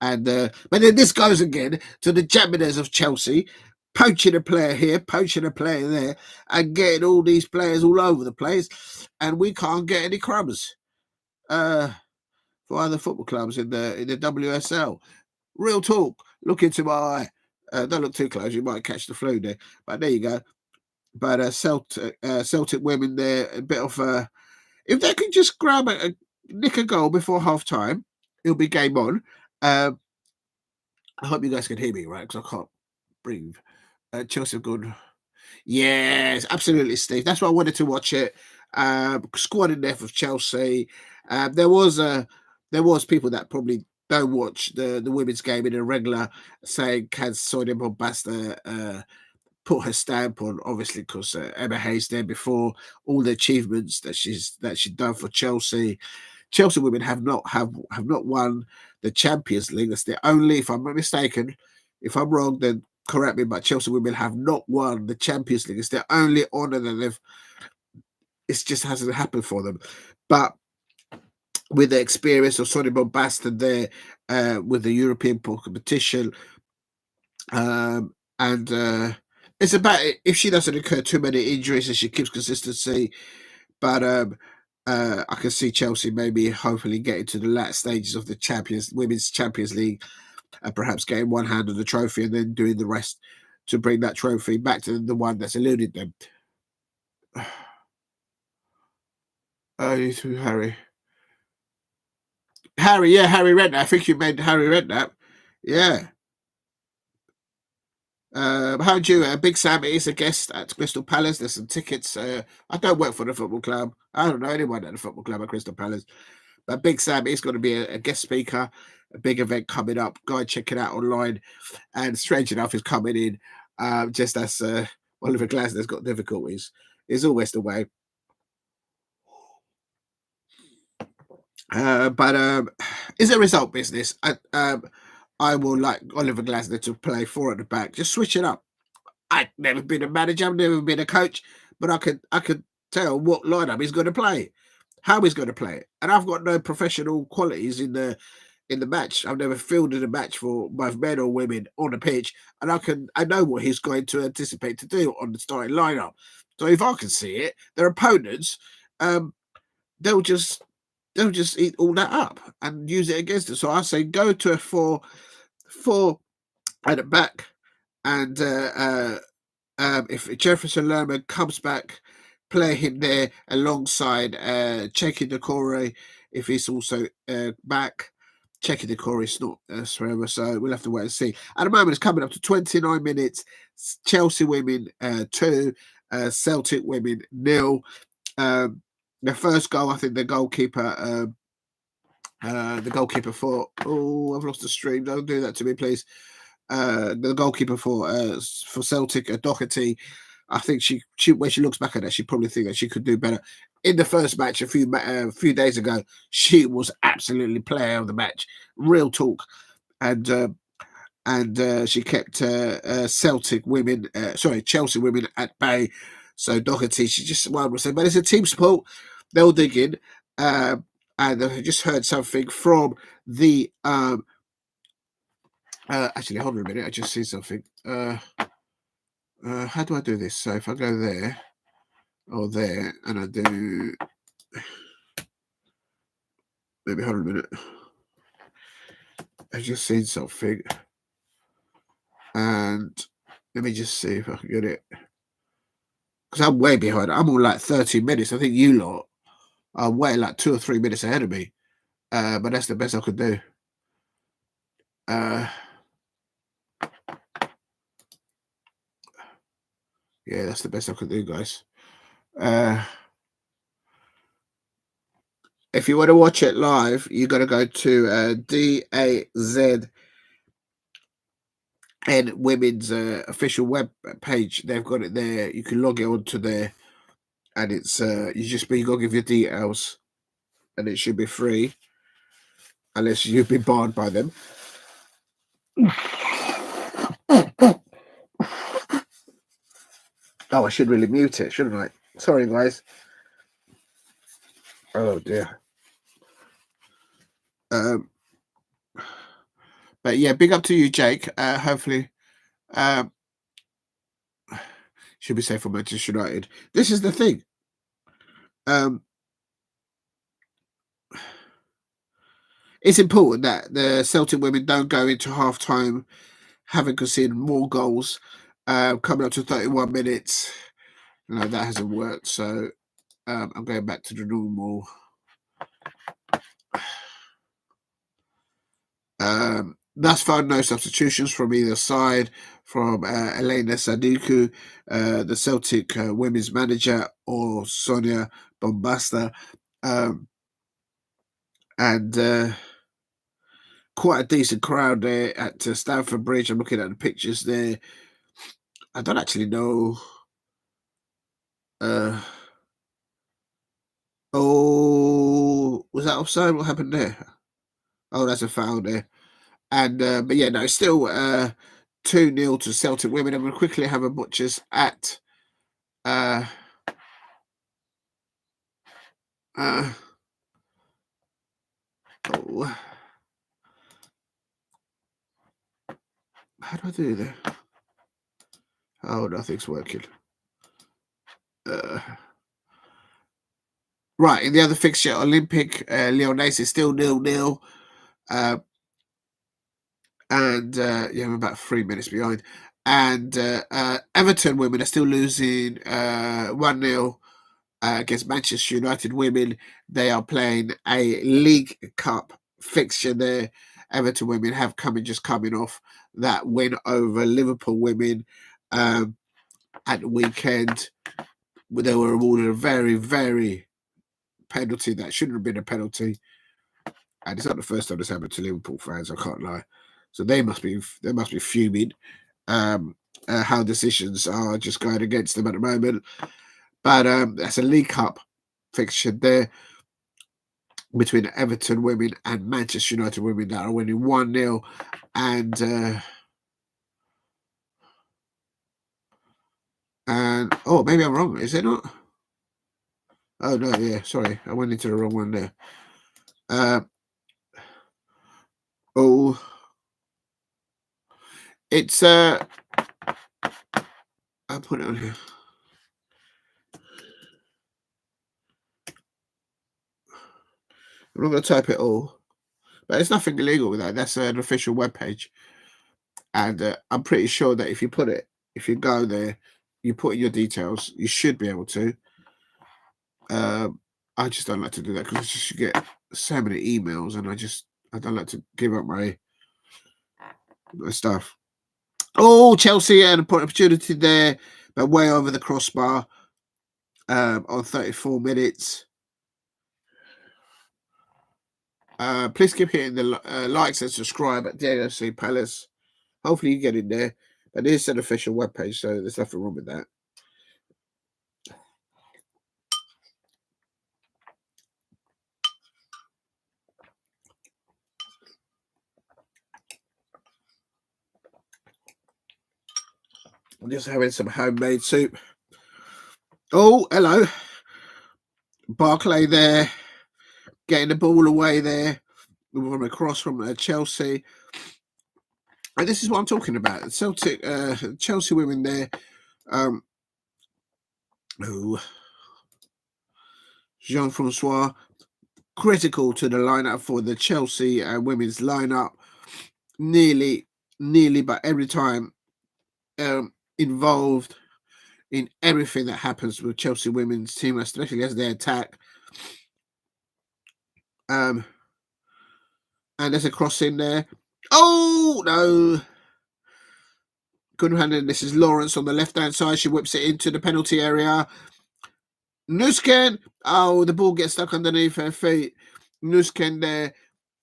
And but then this goes again to the Japanese of Chelsea, poaching a player here, poaching a player there, and getting all these players all over the place, and we can't get any crumbs for other football clubs in the WSL. Real talk. Look into my eye. Don't look too close; you might catch the flu there. But there you go. But Celtic women there, a bit of if they can just grab nick a goal before half time, it'll be game on. I hope you guys can hear me, right? Because I can't breathe. Chelsea have gone. Yes, absolutely, Steve. That's why I wanted to watch it. Squad in depth of Chelsea. There was people that probably don't watch the women's game in a regular, saying can Sonia Bombastor put her stamp on, obviously because Emma Hayes there before, all the achievements that she's done for Chelsea. Chelsea women have not won the Champions League. That's the only, if I'm not mistaken, if I'm wrong, then correct me, but Chelsea women have not won the Champions League. It's their only honour that it just hasn't happened for them. But with the experience of Sonia Bombastor there, with the European competition, and it's about if she doesn't incur too many injuries and she keeps consistency. But I can see Chelsea maybe hopefully getting to the latter stages of the Women's Champions League, and perhaps getting one hand on the trophy and then doing the rest to bring that trophy back to the one that's eluded them. Harry. Harry Redknapp. I think you meant Harry Redknapp. Yeah. How do you? Big Sam is a guest at Crystal Palace. There's some tickets. I don't work for the football club. I don't know anyone at the football club at Crystal Palace. But Big Sam is going to be a guest speaker. A big event coming up. Go and check it out online. And strange enough, is coming in just as Oliver Glasner's got difficulties. Is always the way. But it's a result business. I will like Oliver Glasner to play four at the back. Just switch it up. I've never been a manager. I've never been a coach, but I could tell what lineup he's going to play, how he's going to play it. And I've got no professional qualities in the match. I've never fielded a match for both men or women on the pitch, and I know what he's going to anticipate to do on the starting lineup. So if I can see it, their opponents, they'll just eat all that up and use it against us. So I say go to a four at the back, and if Jefferson Lerman comes back, play him there alongside Cheikhou Doucouré if he's also back. Cheikhou Doucouré's not forever, so we'll have to wait and see. At the moment, it's coming up to 29 minutes. Chelsea women 2, Celtic women 0. The first goal, I think the goalkeeper for I've lost the stream. Don't do that to me, please. The goalkeeper for Celtic, Daugherty, I think she when she looks back at that, she probably thinks that she could do better. In the first match a few days ago, she was absolutely player of the match, real talk, and she kept Chelsea women at bay. So Daugherty, she just one was saying, but it's a team sport. They'll dig in, and I just heard something from the. Actually, hold on a minute. I just see something. How do I do this? So if I go there or there, and I do, maybe hold on a minute. I just seen something, and let me just see if I can get it. Because I'm way behind. I'm on like 30 minutes. I think you lot are way like 2 or 3 minutes ahead of me. But that's the best I could do. Yeah, that's the best I could do, guys. If you want to watch it live, you got to go to DAZN Women's official web page. They've got it there. You can log it onto there, and it's you got to give your details, and it should be free, unless you've been barred by them. Oh, I should really mute it, shouldn't I? Sorry, guys. Oh dear. But yeah, big up to you, Jake. Hopefully, should be safe for Manchester United. This is the thing. It's important that the Celtic women don't go into half time having conceded more goals. Coming up to 31 minutes. No, that hasn't worked. So I'm going back to the normal. Thus far, no substitutions from either side, from Elena Sadiku, the Celtic women's manager, or Sonia Bombastor. And quite a decent crowd there at Stamford Bridge. I'm looking at the pictures there. I don't actually know. Oh, was that offside? What happened there? Oh, that's a foul there. And but yeah, no, it's still 2-0 to Celtic women. I'm going to quickly have a butchers at oh, how do I do that? Oh, nothing's working. Right, in the other fixture, Olympic Lyonnais is still 0-0. And yeah, I'm about 3 minutes behind. And Everton women are still losing 1-0 against Manchester United women. They are playing a League Cup fixture there. Everton women have coming off that win over Liverpool women at the weekend. They were awarded a very, very penalty that shouldn't have been a penalty. And it's not the first time this happened to Liverpool fans, I can't lie. So they must be fuming how decisions are just going against them at the moment. But that's a League Cup fixture there between Everton women and Manchester United women that are winning 1-0. And oh, maybe I'm wrong. Is it not? Oh no, yeah, sorry, I went into the wrong one there. It's I'll put it on here. I'm not going to type it all, but there's nothing illegal with that. That's an official webpage, and I'm pretty sure that if you go there, you put in your details, you should be able to. I just don't like to do that because you get so many emails, and I don't like to give up my stuff. Oh, Chelsea had an opportunity there, but way over the crossbar on 34 minutes. Please keep hitting the likes and subscribe at DAOC Palace. Hopefully you get in there. But it is an official webpage, so there's nothing wrong with that. I'm just having some homemade soup. Oh, hello. Barclais there. Getting the ball away there. From across from Chelsea. And this is what I'm talking about. Celtic, Chelsea women there. Jean-Francois, critical to the lineup for the Chelsea women's lineup. Nearly, but every time involved in everything that happens with Chelsea women's team, especially as they attack. And there's a cross in there. Oh no! Couldn't handle it. This is Lawrence on the left-hand side. She whips it into the penalty area. Nusken. Oh, the ball gets stuck underneath her feet. Nusken there.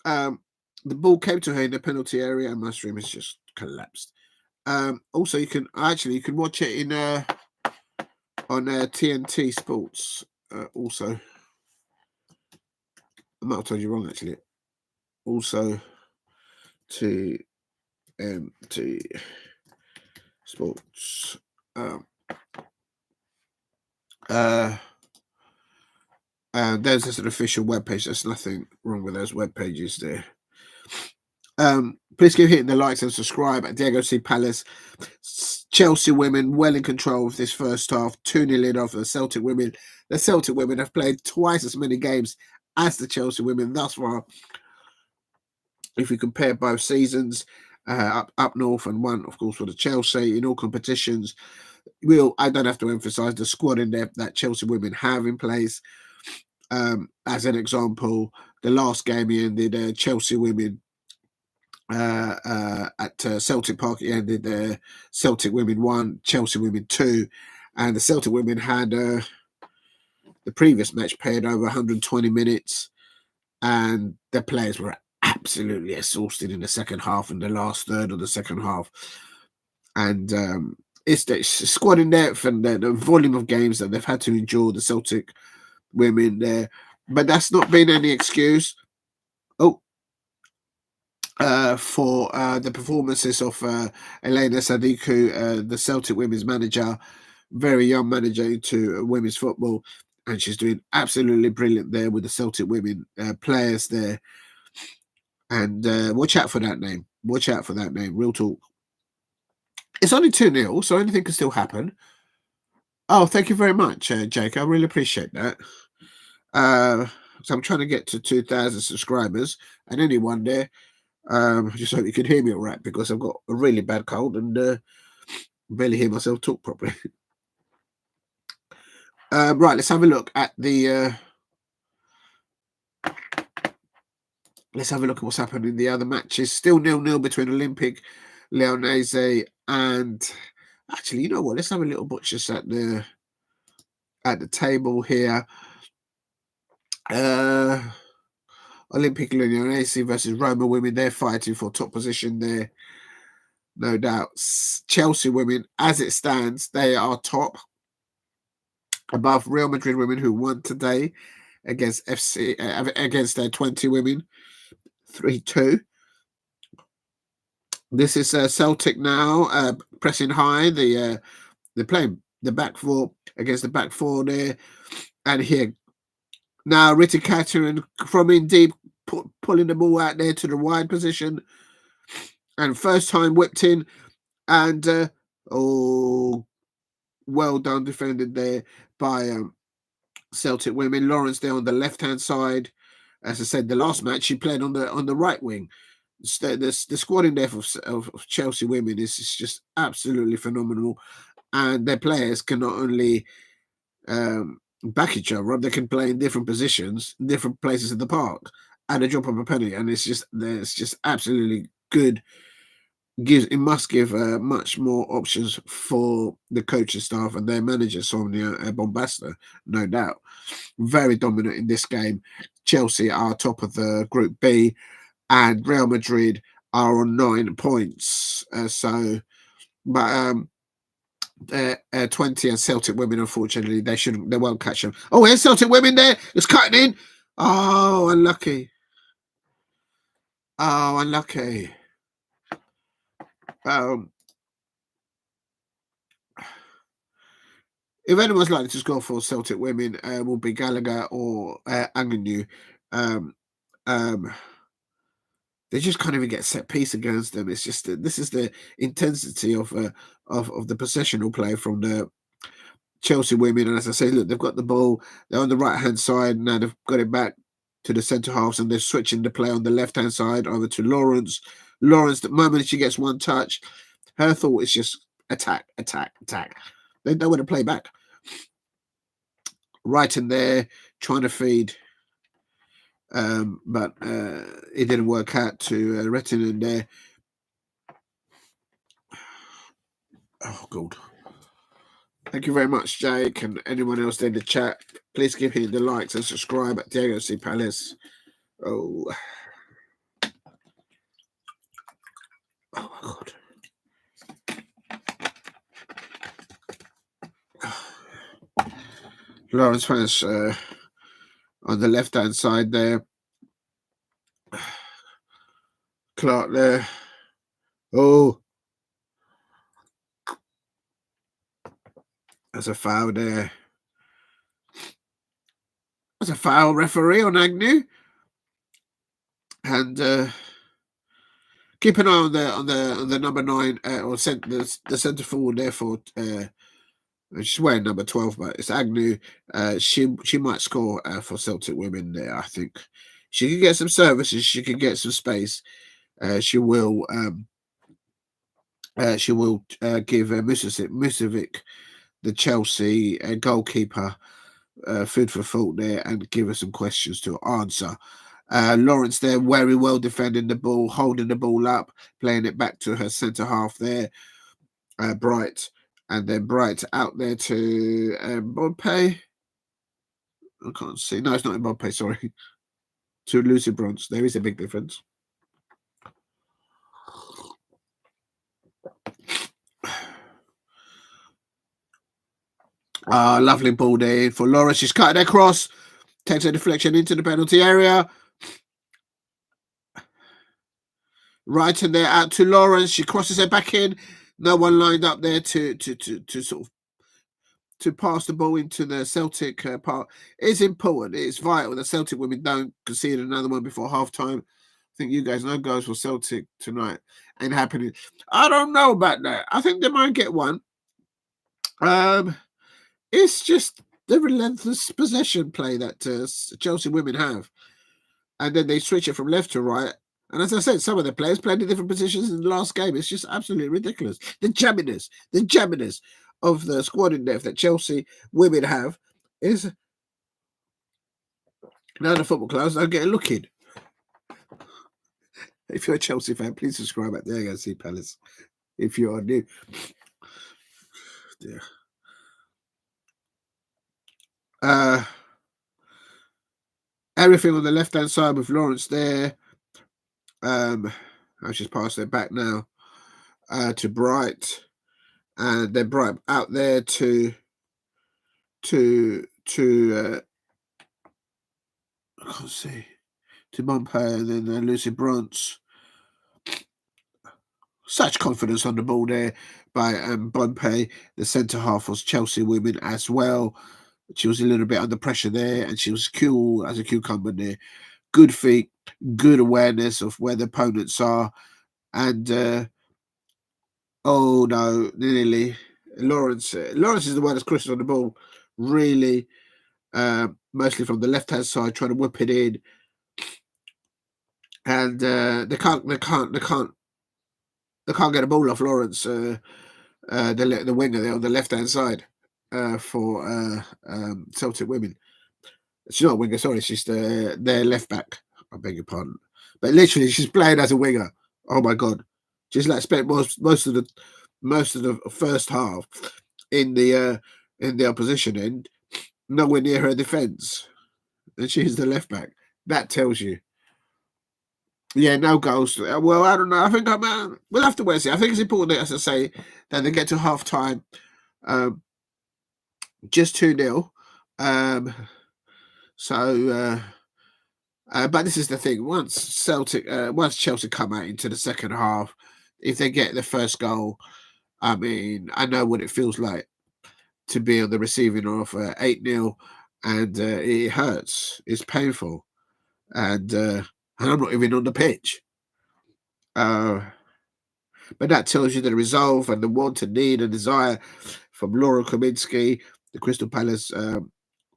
The ball came to her in the penalty area, and my stream has just collapsed. Also, you can watch it in on TNT Sports. Also, I might have told you wrong actually. Also, TNT Sports. There's just an official webpage. There's nothing wrong with those web pages there. Please keep hitting the likes and subscribe at DAOC Palace. Chelsea women well in control of this first half. 2-0 in off the Celtic women. The Celtic women have played twice as many games as the Chelsea women thus far. If we compare both seasons, up north and one, of course, for the Chelsea in all competitions. I don't have to emphasise the squad in there that Chelsea women have in place. As an example, the last game he ended Chelsea women at Celtic Park. It ended Celtic women 1, Chelsea women 2, and the Celtic women had the previous match played over 120 minutes, and the players were absolutely exhausted in the second half and the last third of the second half. And it's the squad in depth and the volume of games that they've had to endure, the Celtic women there. But that's not been any excuse for the performances of Elena Sadiku, the Celtic women's manager, very young manager into women's football, and she's doing absolutely brilliant there with the Celtic women players there. And watch out for that name. Watch out for that name. Real talk. It's only 2-0, so anything can still happen. Oh, thank you very much, Jake. I really appreciate that. So I'm trying to get to 2,000 subscribers, and anyone there, just hope you can hear me all right, because I've got a really bad cold and barely hear myself talk properly. Right, let's have a look at the let's have a look at what's happened in the other matches. Still 0-0 between Olympic Lyonnais and... Actually, you know what? Let's have a little butchers at the table here. Olympic Lyonnais versus Roma women. They're fighting for top position there. No doubt. Chelsea women, as it stands, they are top. Above Real Madrid women, who won today against against their 20 women. 3-2. This is Celtic now, pressing high. They're playing the back four against the back four there. And here, now Kateryn from in deep, pulling the ball out there to the wide position. And first time whipped in. And, well done defended there by Celtic women. Lawrence there on the left-hand side. As I said, the last match she played on the right wing. The squad in there of Chelsea women is just absolutely phenomenal, and their players can not only back each other, they can play in different positions, different places in the park at a drop of a penny, and it's just absolutely good. It must give much more options for the coaching staff and their manager Sonia Bombastor, no doubt. Very dominant in this game. Chelsea are top of the Group B, and Real Madrid are on 9 points. But 20 and Celtic women, unfortunately, they won't catch them. Oh, here's Celtic women there. It's cutting in. Oh, unlucky. Oh, unlucky. If anyone's likely to score for Celtic women, will be Gallacher or Agnew. They just can't even get set piece against them. It's just this is the intensity of the possessional play from the Chelsea women. And as I say, look, they've got the ball. They're on the right hand side now. They've got it back to the centre halves, and they're switching the play on the left hand side over to Lawrence. Lawrence, the moment she gets one touch, her thought is just attack, attack, attack. They know where to play back. Reiten there, trying to feed. But it didn't work out to Reiten in there. Oh, God. Thank you very much, Jake, and anyone else in the chat. Please give him the likes and subscribe at Diego C. Palace. Oh, my God. Lawrence fans on the left-hand side there. Clark there. Oh. There's a foul there. There's a foul, referee, on Agnew. And keep an eye on the number 9 or the centre forward there for she's wearing number 12, but it's Agnew. She might score for Celtic women there. I think she can get some services. She can get some space. She will give Musovic, the Chelsea goalkeeper, food for thought there, and give her some questions to answer. Lawrence there, very well defending the ball, holding the ball up, playing it back to her centre half there. Bright, and then Bright out there to Mpome. I can't see. No, it's not Mpome, sorry. To Lucy Bronze. There is a big difference. Lovely ball there for Lawrence. She's cutting across, takes a deflection into the penalty area. Reiten there out to Lawrence. She crosses it back in. No one lined up there to sort of to pass the ball into the Celtic part. It's important. It's vital. The Celtic women don't concede another one before half-time. I think you guys know goals for Celtic tonight ain't happening. I don't know about that. I think they might get one. It's just the relentless possession play that Chelsea women have. And then they switch it from left to right. And as I said, some of the players played in different positions in the last game. It's just absolutely ridiculous. The jamminess of the squad in depth that Chelsea women have is now the football clubs don't get a look in. If you're a Chelsea fan, please subscribe. There you go, see Palace. If you are new. Yeah. Everything on the left-hand side with Lawrence there. I just passed it back now to Bright. And then Bright out there to I can't see, to Mpome, and then Lucy Bronze. Such confidence on the ball there by Mpome. The centre half was Chelsea women as well. She was a little bit under pressure there, and she was cool as a cucumber there. Good feet, good awareness of where the opponents are, and oh no, nearly Lawrence. Lawrence is the one that's crucial on the ball, really, mostly from the left hand side, trying to whip it in, and they can't get a ball off Lawrence. The winger there on the left hand side for Celtic women. She's not a winger, sorry, she's their left back. I beg your pardon, but literally she's playing as a winger. Oh my god, she's like spent most of the first half in the opposition end, nowhere near her defence, and she's the left back. That tells you. Yeah, no goals. Well, I don't know. I think we'll have to wait and see. I think it's important, as I say, that they get to half time. Just 2-0. But this is the thing. Once Chelsea come out into the second half, if they get the first goal, I mean, I know what it feels like to be on the receiving end of 8-0, and it hurts. It's painful, and I'm not even on the pitch. But that tells you the resolve and the want and need and desire from Laura Kaminsky, the Crystal Palace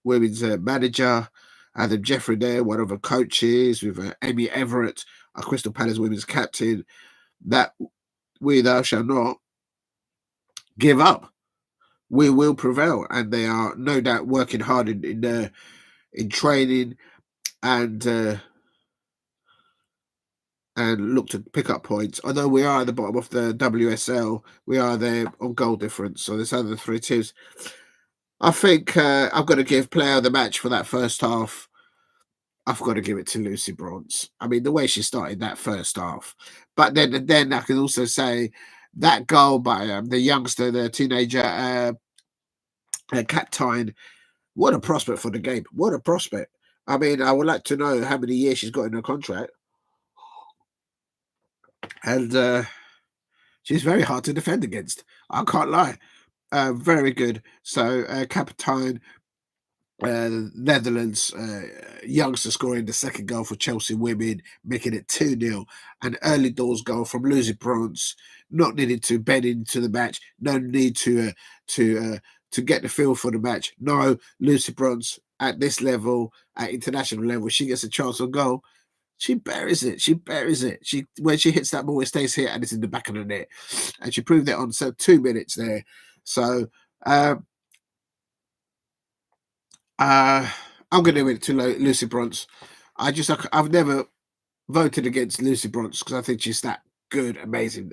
women's manager, Adam Jeffrey there, one of her coaches, with Amy Everett, our Crystal Palace women's captain, that we thou shall not give up. We will prevail, and they are no doubt working hard in training and look to pick up points. Although we are at the bottom of the WSL, we are there on goal difference. So there's other three teams. I think I've got to give player of the match for that first half. I've got to give it to Lucy Bronze. I mean, the way she started that first half. But then I can also say that goal by the youngster, the teenager, Kaptein. What a prospect for the game. What a prospect. I mean, I would like to know how many years she's got in her contract. And she's very hard to defend against. I can't lie. Very good. So, Kaptein, Netherlands, youngster scoring the second goal for Chelsea women, making it 2-0. An early doors goal from Lucy Bronze, not needed to bend into the match, no need to get the feel for the match. No, Lucy Bronze at this level, at international level, she gets a chance on goal. She buries it. She buries it. When she hits that ball, it stays here and it's in the back of the net. And she proved that on 2 minutes there. So I'm going to give it to Lucy Bronze. I've never voted against Lucy Bronze because I think she's that good, amazing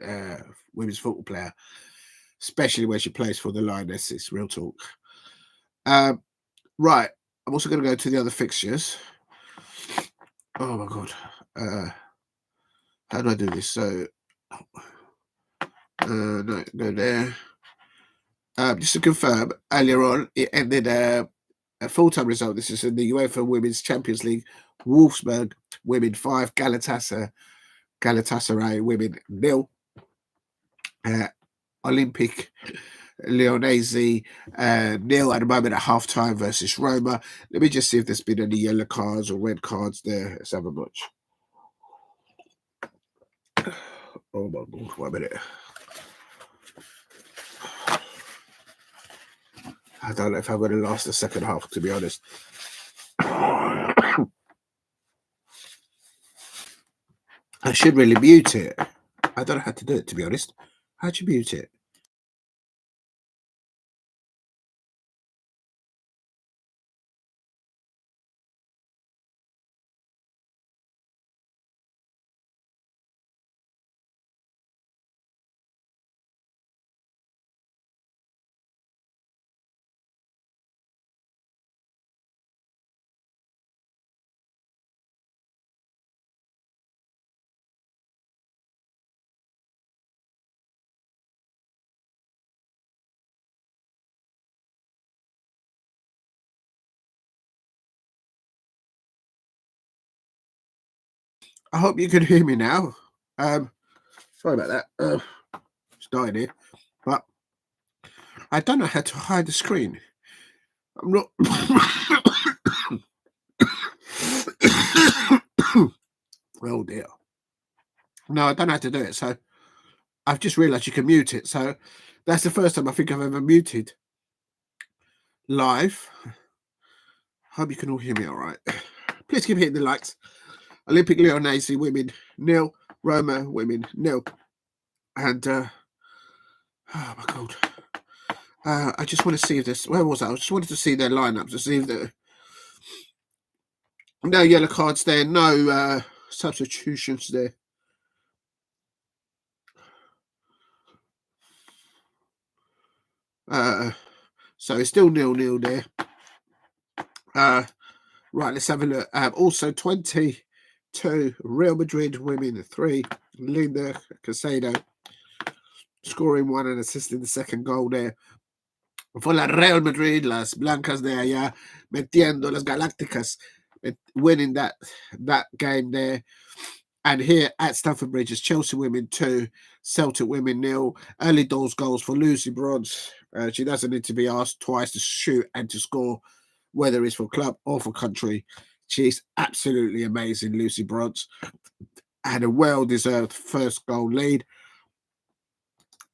women's football player, especially when she plays for the Lionesses. Real talk. Right. I'm also going to go to the other fixtures. Oh my god. How do I do this? So no, go there. Just to confirm, earlier on it ended a full-time result. This is in the UEFA Women's Champions League. Wolfsburg women 5, Galatasaray women 0. Olympic Lyonnais 0 at the moment at half-time versus Roma. Let me just see if there's been any yellow cards or red cards there. Let's have a watch. Oh my god, 1 minute. I don't know if I'm going to last the second half, to be honest. I should really mute it. I don't know how to do it, to be honest. How'd you mute it? I hope you can hear me now. Sorry about that. It's dying here, but I don't know how to hide the screen. I'm not. Oh dear. No, I don't know how to do it. So I've just realised you can mute it. So that's the first time I think I've ever muted live. Hope you can all hear me all right. Please keep hitting the likes. Olympic Lyonnais women 0, Roma women 0, and oh my god, I just want to see if this. Where was I? I just wanted to see their lineup to see if there. No yellow cards there. No substitutions there. So it's still 0-0 there. Right, let's have a look. Also 22 Real Madrid women 3, Linda Casado scoring 1 and assisting the second goal there. For la Real Madrid, las blancas de allá metiendo las galácticas, winning that game there. And here at Stamford Bridge is Chelsea women 2, Celtic women 0. Early doors goals for Lucy Bronze. She doesn't need to be asked twice to shoot and to score, whether it's for club or for country. She's absolutely amazing, Lucy Bronze. Had a well-deserved first goal lead.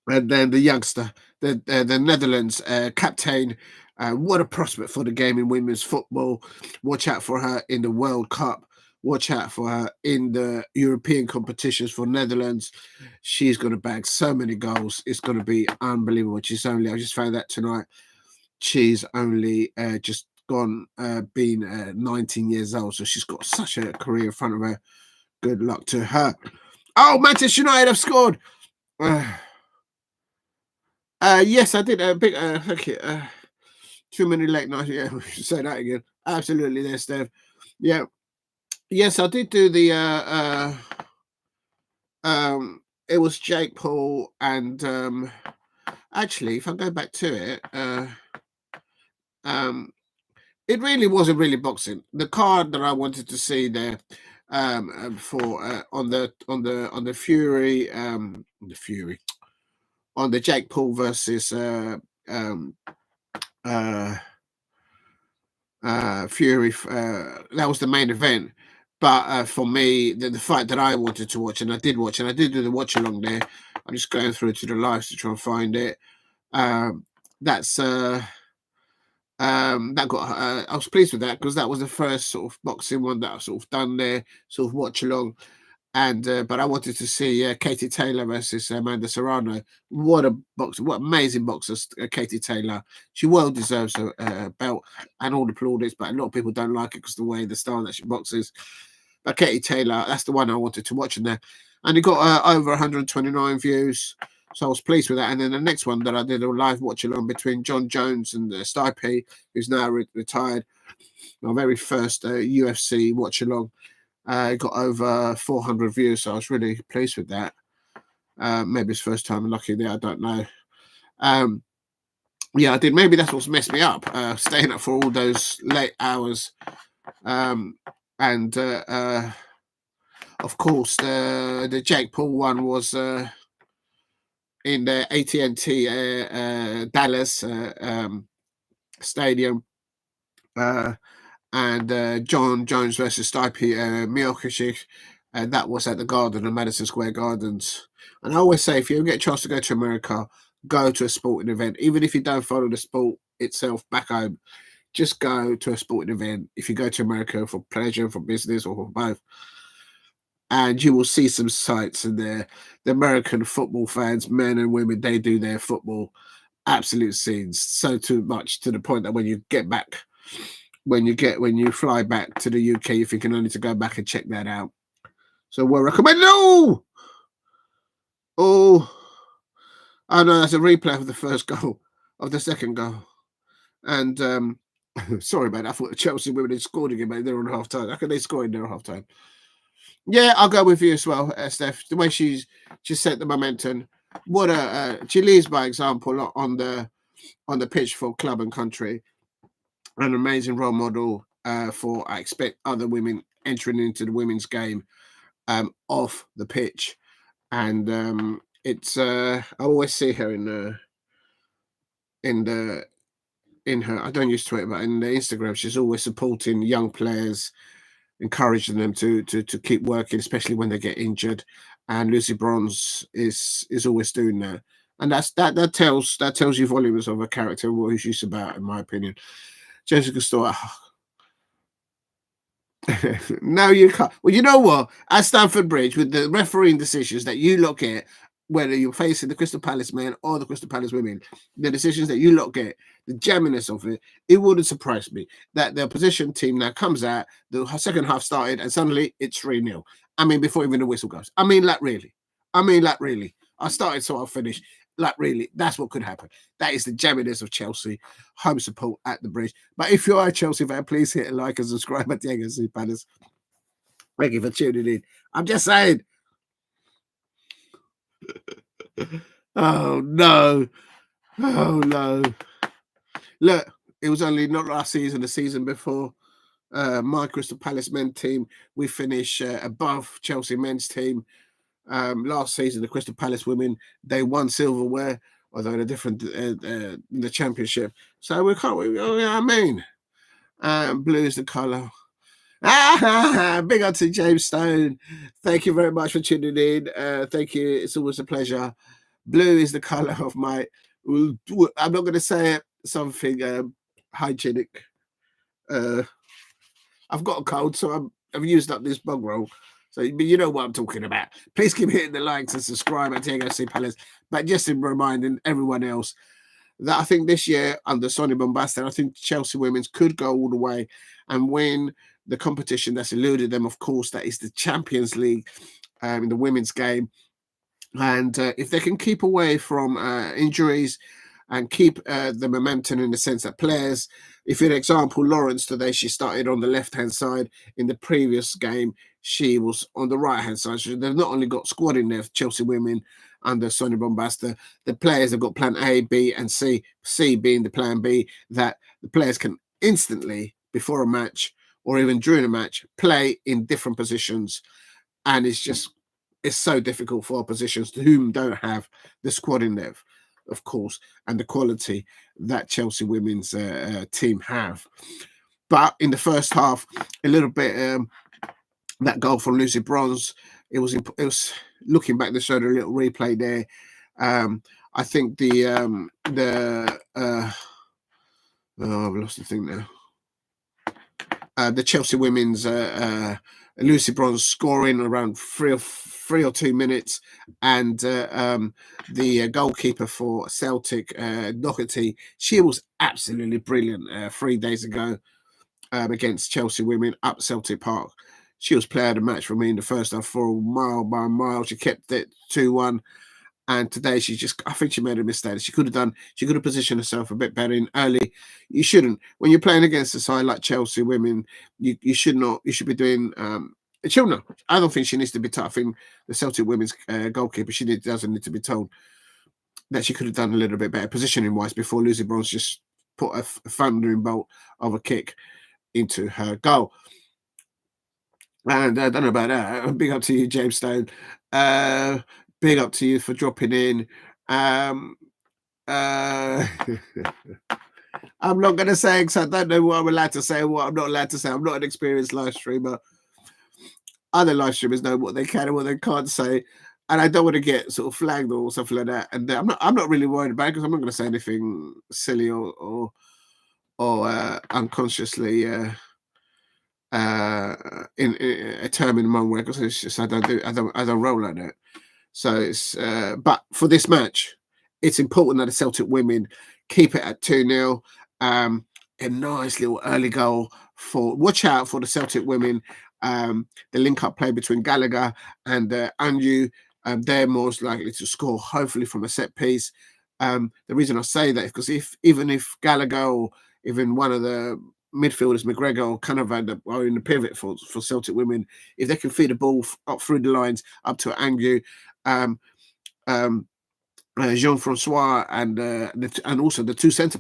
And then the youngster, the Netherlands Kaptein. What a prospect for the game in women's football. Watch out for her in the World Cup. Watch out for her in the European competitions for Netherlands. She's going to bag so many goals. It's going to be unbelievable. She's only, I just found that tonight, she's only just gone, been 19 years old. So she's got such a career in front of her. Good luck to her. Oh, Manchester United have scored. Yes, I did. Big, thank you. Too many late nights. Yeah, we should say that again. Absolutely there, Steph. Yeah. Yes, I did do the it was Jake Paul and actually if I go back to it, it really wasn't really boxing. The card that I wanted to see there for on the Fury on the Jake Paul versus Fury, that was the main event. But for me, the fight that I wanted to watch, and I did watch, and I did do the watch along there. I'm just going through to the lives to try and find it. That's that got. I was pleased with that because that was the first sort of boxing one that I've sort of done there, sort of watch along. And but I wanted to see Katie Taylor versus Amanda Serrano. What a boxer! What amazing boxer, Katie Taylor. She well deserves a belt and all the plaudits, but a lot of people don't like it because the way the style that she boxes. But Katie Taylor, that's the one I wanted to watch in there, and it got over 129 views. So I was pleased with that. And then the next one that I did a live watch along between John Jones and Stipe, who's now retired. My very first UFC watch along. Got over 400 views, so I was really pleased with that. Maybe it's first time lucky there, I don't know. Yeah, I did. Maybe that's what's messed me up, staying up for all those late hours. And of course, the Jake Paul one was in the AT&T Dallas stadium. And John Jones versus Stipe Miocic, and that was at the Garden of Madison Square Gardens. And I always say, if you get a chance to go to America, go to a sporting event, even if you don't follow the sport itself back home. Just go to a sporting event. If you go to America for pleasure, for business, or for both, and you will see some sights in there. The American football fans, men and women, they do their football absolute scenes so too much to the point that when you get back. When you fly back to the UK, you think only to go back and check that out. So we'll recommend. No, oh, no, that's a replay of the first goal, of the second goal, and sorry about that. I thought the Chelsea women had scored again, but they're on half time. How can they score in their half time? Yeah, I'll go with you as well, Steph. The way she set the momentum. What she leads by example on the pitch for club and country. An amazing role model for, I expect, other women entering into the women's game. off the pitch. And it's I always see her in the in her, I don't use Twitter, but in the Instagram, she's always supporting young players, encouraging them to keep working, especially when they get injured. And Lucy Bronze is always doing that. And that tells you volumes of a character and what she's about, in my opinion. Jessica Stewart. No, you can't. Well, you know what? At Stamford Bridge, with the refereeing decisions that you look at, whether you're facing the Crystal Palace men or the Crystal Palace women, the decisions that you look at, the jamminess of it, it wouldn't surprise me that the opposition team now comes out, the second half started, and suddenly it's 3-0. I mean, before even the whistle goes. I mean, like, really. I started, so I'll finish. Like, really, that's what could happen. That is the jamminess of Chelsea. Home support at the Bridge. But if you are a Chelsea fan, please hit a like and subscribe at Diego C. Palace. Thank you for tuning in. I'm just saying. Oh, no. Oh, no. Look, it was only not last season, the season before. My Crystal Palace men's team, we finish above Chelsea men's team. Last season, the Crystal Palace women, they won silverware, although in a different in the championship. So we can't. You know what I mean? Blue is the colour. Big up to James Stone. Thank you very much for tuning in. Thank you. It's always a pleasure. Blue is the colour of my. I'm not going to say something hygienic. I've got a cold, so I've used up this bug roll. So you know what I'm talking about. Please keep hitting the likes and subscribe at Diego C. Palace. But just in reminding everyone else that I think this year under Sonia Bombastor, I think Chelsea women's could go all the way and win the competition that's eluded them. Of course, that is the Champions League in the women's game. And if they can keep away from injuries and keep the momentum in the sense that players, if for example, Lawrence today, she started on the left-hand side. In the previous game, she was on the right-hand side. So they've not only got squad in there, Chelsea women under Sonia Bombastor, the players have got plan A, B, and C, C being the plan B, that the players can instantly, before a match or even during a match, play in different positions. And it's so difficult for oppositions whom don't have the squad in there, of course, and the quality that Chelsea women's team have. But in the first half, a little bit that goal from Lucy Bronze, it was looking back. They showed a little replay there. I think I've lost the thing now. The Chelsea women's Lucy Bronze scoring around 3 or 2 minutes, and the goalkeeper for Celtic, Daugherty, she was absolutely brilliant 3 days ago against Chelsea women up Celtic Park. She was player of the match for me in the first half for a mile by mile. She kept it 2-1. And today I think she made a mistake. She could have positioned herself a bit better in early. You shouldn't. When you're playing against a side like Chelsea women, you should not. You should be doing. She'll know. I don't think she needs to be tough. In the Celtic women's goalkeeper, doesn't need to be told that she could have done a little bit better positioning wise before Lucy Bronze just put a thundering bolt of a kick into her goal. And I don't know about that. Big up to you, James Stone. Big up to you for dropping in. I'm not going to say because I don't know what I'm allowed to say and what I'm not allowed to say. I'm not an experienced live streamer. Other live streamers know what they can and what they can't say. And I don't want to get sort of flagged or something like that. And I'm not really worried about it because I'm not going to say anything silly or unconsciously in a term in my way, because it's just I don't roll like that. So it's but for this match, it's important that the Celtic women keep it at 2-0. A nice little early goal watch out for the Celtic women. The link-up play between Gallacher and Agnew. They're most likely to score, hopefully from a set piece. The reason I say that is because even if Gallacher or even one of the midfielders, McGregor or Cavanagh, are in the pivot for Celtic women, if they can feed the ball up through the lines up to Agnew, Jean-Francois and also the two centre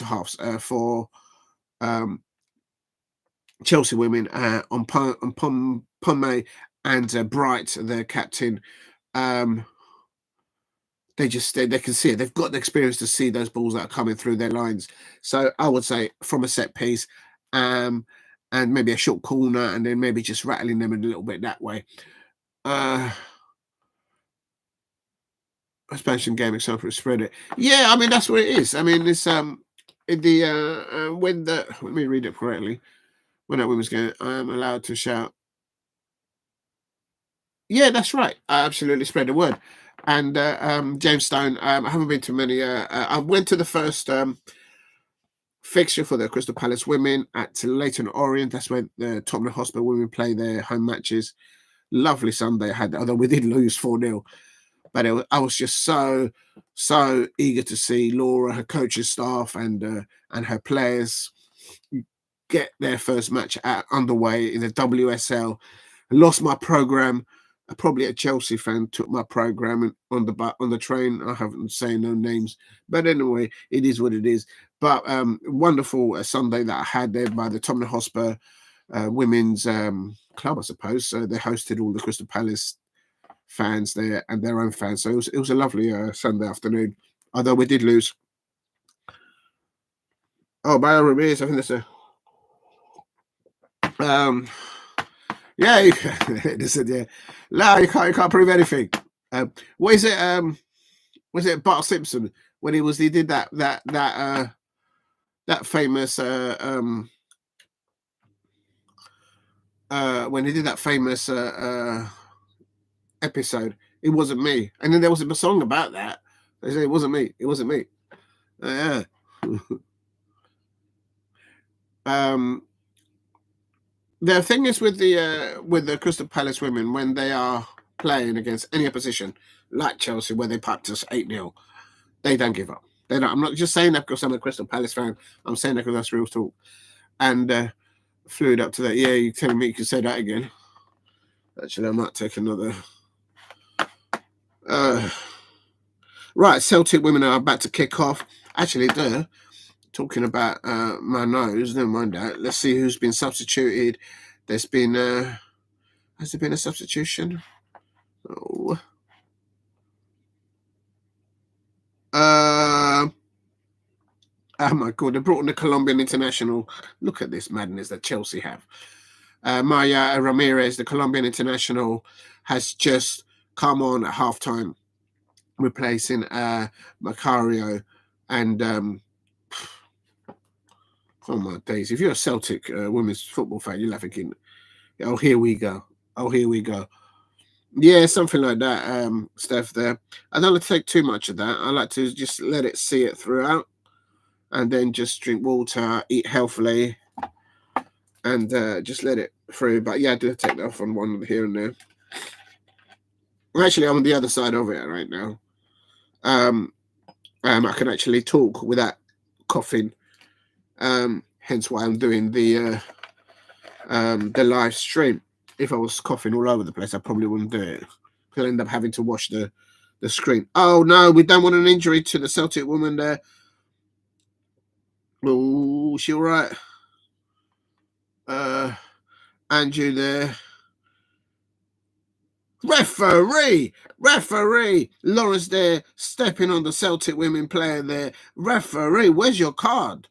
halves for Chelsea women, Mpome and Bright, the captain. They can see it. They've got the experience to see those balls that are coming through their lines. So I would say from a set piece, and maybe a short corner, and then maybe just rattling them a little bit that way. Expansion game example spread it. Yeah, I mean that's what it is. I mean it's in the when the let me read it correctly. When that women's game, I am allowed to shout. Yeah, that's right. I absolutely spread the word. And James Stone, I haven't been to many. I went to the first fixture for the Crystal Palace women at Leyton Orient. That's where the Tottenham Hotspur women play their home matches. Lovely Sunday I had, although we did lose 4-0. But I was just so eager to see Laura, her coaching staff, and her players get their first match underway in the WSL. I lost my program. Probably a Chelsea fan took my program on the train. I haven't saying no names, but anyway, it is what it is. But wonderful Sunday that I had there by the Tottenham Hotspur women's club, I suppose. So they hosted all the Crystal Palace fans there and their own fans. So it was a lovely Sunday afternoon, although we did lose. Oh, by Ramirez, I think that's yeah, they said yeah. No, you can't prove anything. What is it? Was it Bart Simpson when he did that famous when he did that famous episode? It wasn't me, and then there was a song about that. They say it wasn't me. It wasn't me. Yeah. The thing is with the Crystal Palace women, when they are playing against any opposition, like Chelsea, where they packed us 8-0, they don't give up. They don't. I'm not just saying that because I'm a Crystal Palace fan. I'm saying that because that's real talk. And flew it up to that. Yeah, you're telling me you can say that again. Actually, I might take another. Right, Celtic women are about to kick off. Actually, talking about my nose, never mind that. Let's see who's been substituted. There's been has there been a substitution? Oh. Oh my God, they brought in the Colombian international. Look at this madness that Chelsea have. Maya Ramirez, the Colombian international, has just come on at halftime, replacing Macario. And oh my days, if you're a Celtic women's football fan, you're thinking, oh, here we go. Oh, here we go. Yeah, something like that, Steph, there. I don't like to take too much of that. I like to just let it see it throughout and then just drink water, eat healthily, and just let it through. But yeah, I do take that off on one here and there. Actually, I'm on the other side of it right now. I can actually talk without coughing. Hence why I'm doing the live stream. If I was coughing all over the place, I probably wouldn't do it. I'll end up having to wash the screen. Oh no, we don't want an injury to the Celtic woman there. Oh, she all right? Andrew there. Referee! Lawrence there, stepping on the Celtic women player there. Referee, where's your card?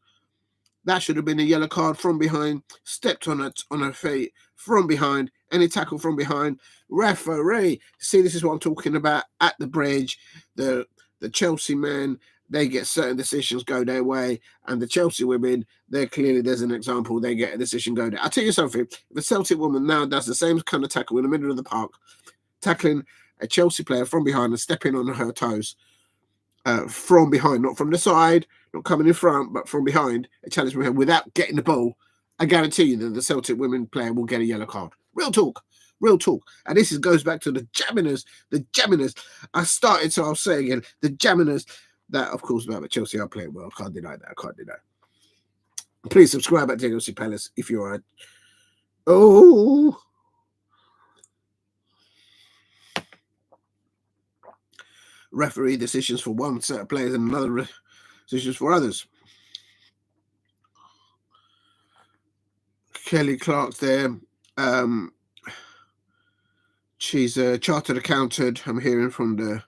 That should have been a yellow card from behind. Stepped on her feet from behind. Any tackle from behind. Referee. See, this is what I'm talking about at the bridge. The Chelsea men, they get certain decisions go their way. And the Chelsea women, there's an example. They get a decision go there. I'll tell you something. If a Celtic woman now does the same kind of tackle in the middle of the park, tackling a Chelsea player from behind and stepping on her toes from behind, not from the side, not coming in front, but from behind, a challenge from her without getting the ball, I guarantee you that the Celtic women player will get a yellow card. Real talk. And this goes back to the Jaminers. I was saying again, the Jaminers, that of course, about Chelsea are playing well. I can't deny that. Please subscribe at Chelsea Palace if you are. Oh. Referee decisions for one set of players and another decisions for others. Kelly Clark's there. She's a chartered accountant. I'm hearing from a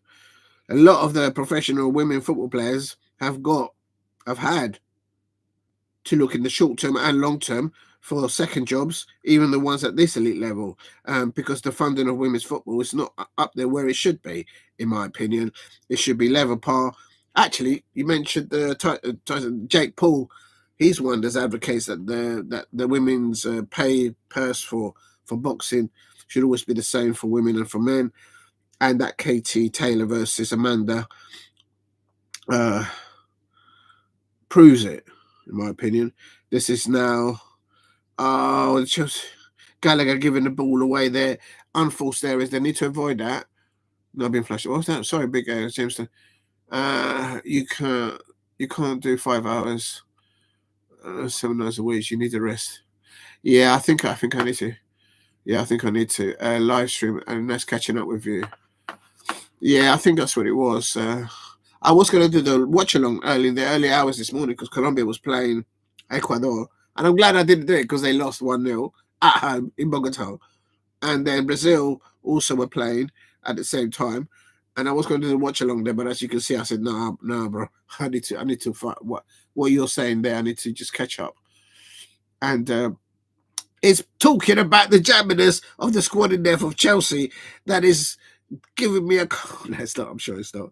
lot of the professional women football players have had to look in the short term and long term for second jobs, even the ones at this elite level, because the funding of women's football is not up there where it should be, in my opinion. It should be level par. Actually, you mentioned Jake Paul. He's one that advocates that the women's pay purse for boxing should always be the same for women and for men, and that Katie Taylor versus Amanda proves it, in my opinion. This is now, just Gallacher giving the ball away there. Unforced areas. They need to avoid that. No, I've been flashed. What's that? Sorry, big Jameson. You can't do 5 hours, 7 hours a week. You need to rest. Yeah, I think I need to. Yeah, I think I need to live stream, and that's catching up with you. Yeah, I think that's what it was. I was going to do the watch along in the early hours this morning because Colombia was playing Ecuador, and I'm glad I didn't do it because they lost 1-0 at home in Bogota, and then Brazil also were playing at the same time, and I was going to do the watch along there, but as you can see, I said no, bro, I need to fight what you're saying there. I need to just catch up, and it's talking about the jabbiness of the squad in depth of Chelsea that is giving me a no, it's not. I'm sure it's not.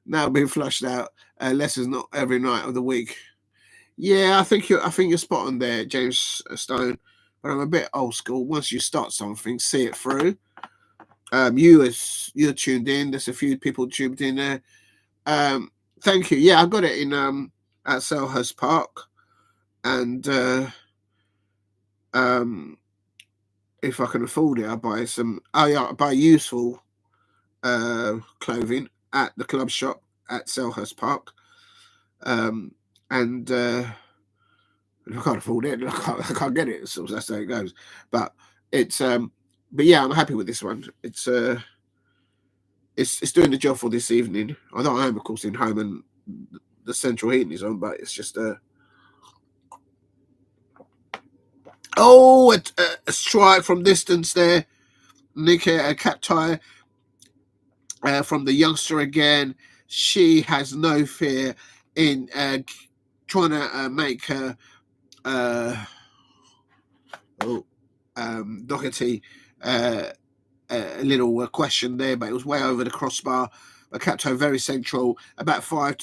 Now being flushed out. Lessons not every night of the week. Yeah, I think you're spot on there, James Stone. But I'm a bit old school. Once you start something, see it through. You're tuned in. There's a few people tuned in there. Thank you. Yeah, I got it in at Selhurst Park, and if I can afford it, I'll buy some. I buy useful clothing at the club shop at Selhurst Park, and if I can't afford it, I can't get it. So that's how it goes. But it's but yeah, I'm happy with this one. It's doing the job for this evening. Although I am, of course, in home and the central heating is on, but it's just a strike from distance there. Nick Kaptein from the youngster again. She has no fear in trying to make her Daugherty a little question there, but it was way over the crossbar. But Kaptein very central, about 5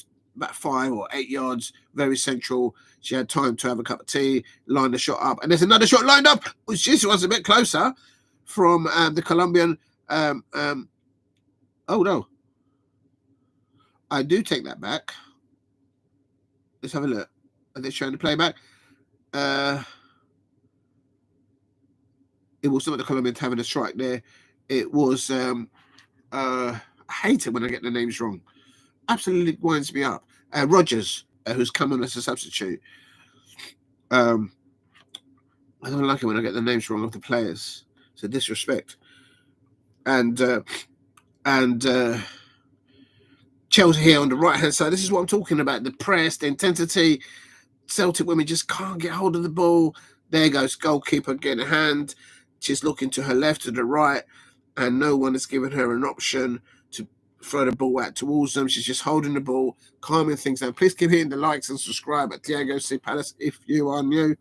or 8 yards, very central. She had time to have a cup of tea, line the shot up, and there's another shot lined up, which this one's a bit closer from the Colombian. Oh no, I do take that back. Let's have a look. Are they showing the playback? It was not the Colombians having a strike there. It was. I hate it when I get the names wrong. Absolutely winds me up. Rogers, who's come on as a substitute. I don't like it when I get the names wrong of the players. It's a disrespect. And Chelsea here on the right hand side. This is what I'm talking about. The press, the intensity. Celtic women just can't get hold of the ball. There goes goalkeeper getting a hand. She's looking to her left, to the right, and no one is giving her an option to throw the ball out towards them. She's just holding the ball, calming things down. Please keep hitting the likes and subscribe at Diego C. Palace if you are new.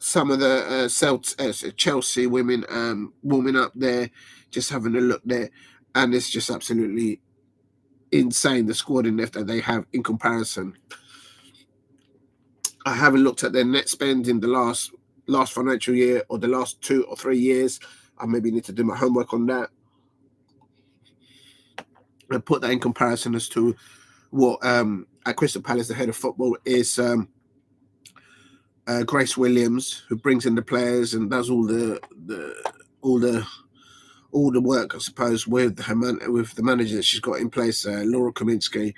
Some of the Chelsea women warming up there, just having a look there, and it's just absolutely insane the squad in left that they have in comparison. I haven't looked at their net spend in the last financial year or the last 2 or 3 years. I maybe need to do my homework on that and put that in comparison as to what at Crystal Palace the head of football is Grace Williams, who brings in the players and does all the work, I suppose, with the manager that she's got in place, Laura Kaminsky,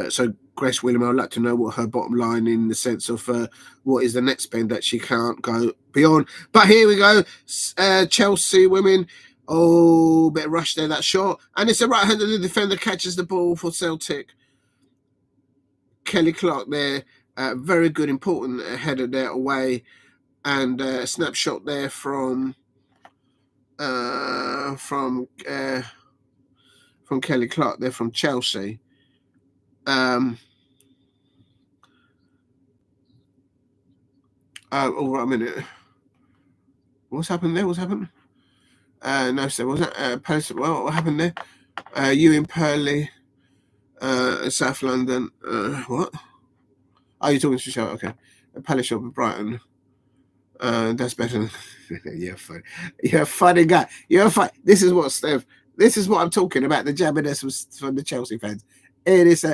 so Grace Williams, I'd like to know what her bottom line in the sense of what is the net spend that she can't go beyond. But here we go, Chelsea women. Oh, bit of rush there, that shot, and it's a right-handed defender catches the ball for Celtic. Kelly Clark there, very good, important header there away, and a snapshot there from Kelly Clark there from Chelsea. Oh, wait a minute. What's happened there? What's happened? No, so was that Perisset? Well, what happened there? Ewan Purley, South London. What? Oh, you're talking to show? Okay. Palace Shop in Brighton. That's better. You're funny. You're a funny guy. You're funny. This is what Steph. This is what I'm talking about. The jabbiness was from the Chelsea fans. It is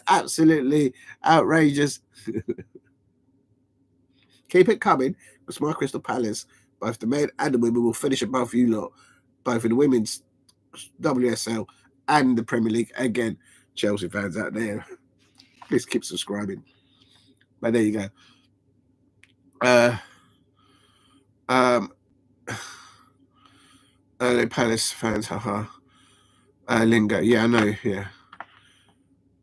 absolutely outrageous. Keep it coming, because my Crystal Palace, both the men and the women, will finish above you lot, both in the women's WSL and the Premier League. Again, Chelsea fans out there, please keep subscribing. But there you go. The Palace fans, haha. Lingo, yeah, I know, yeah.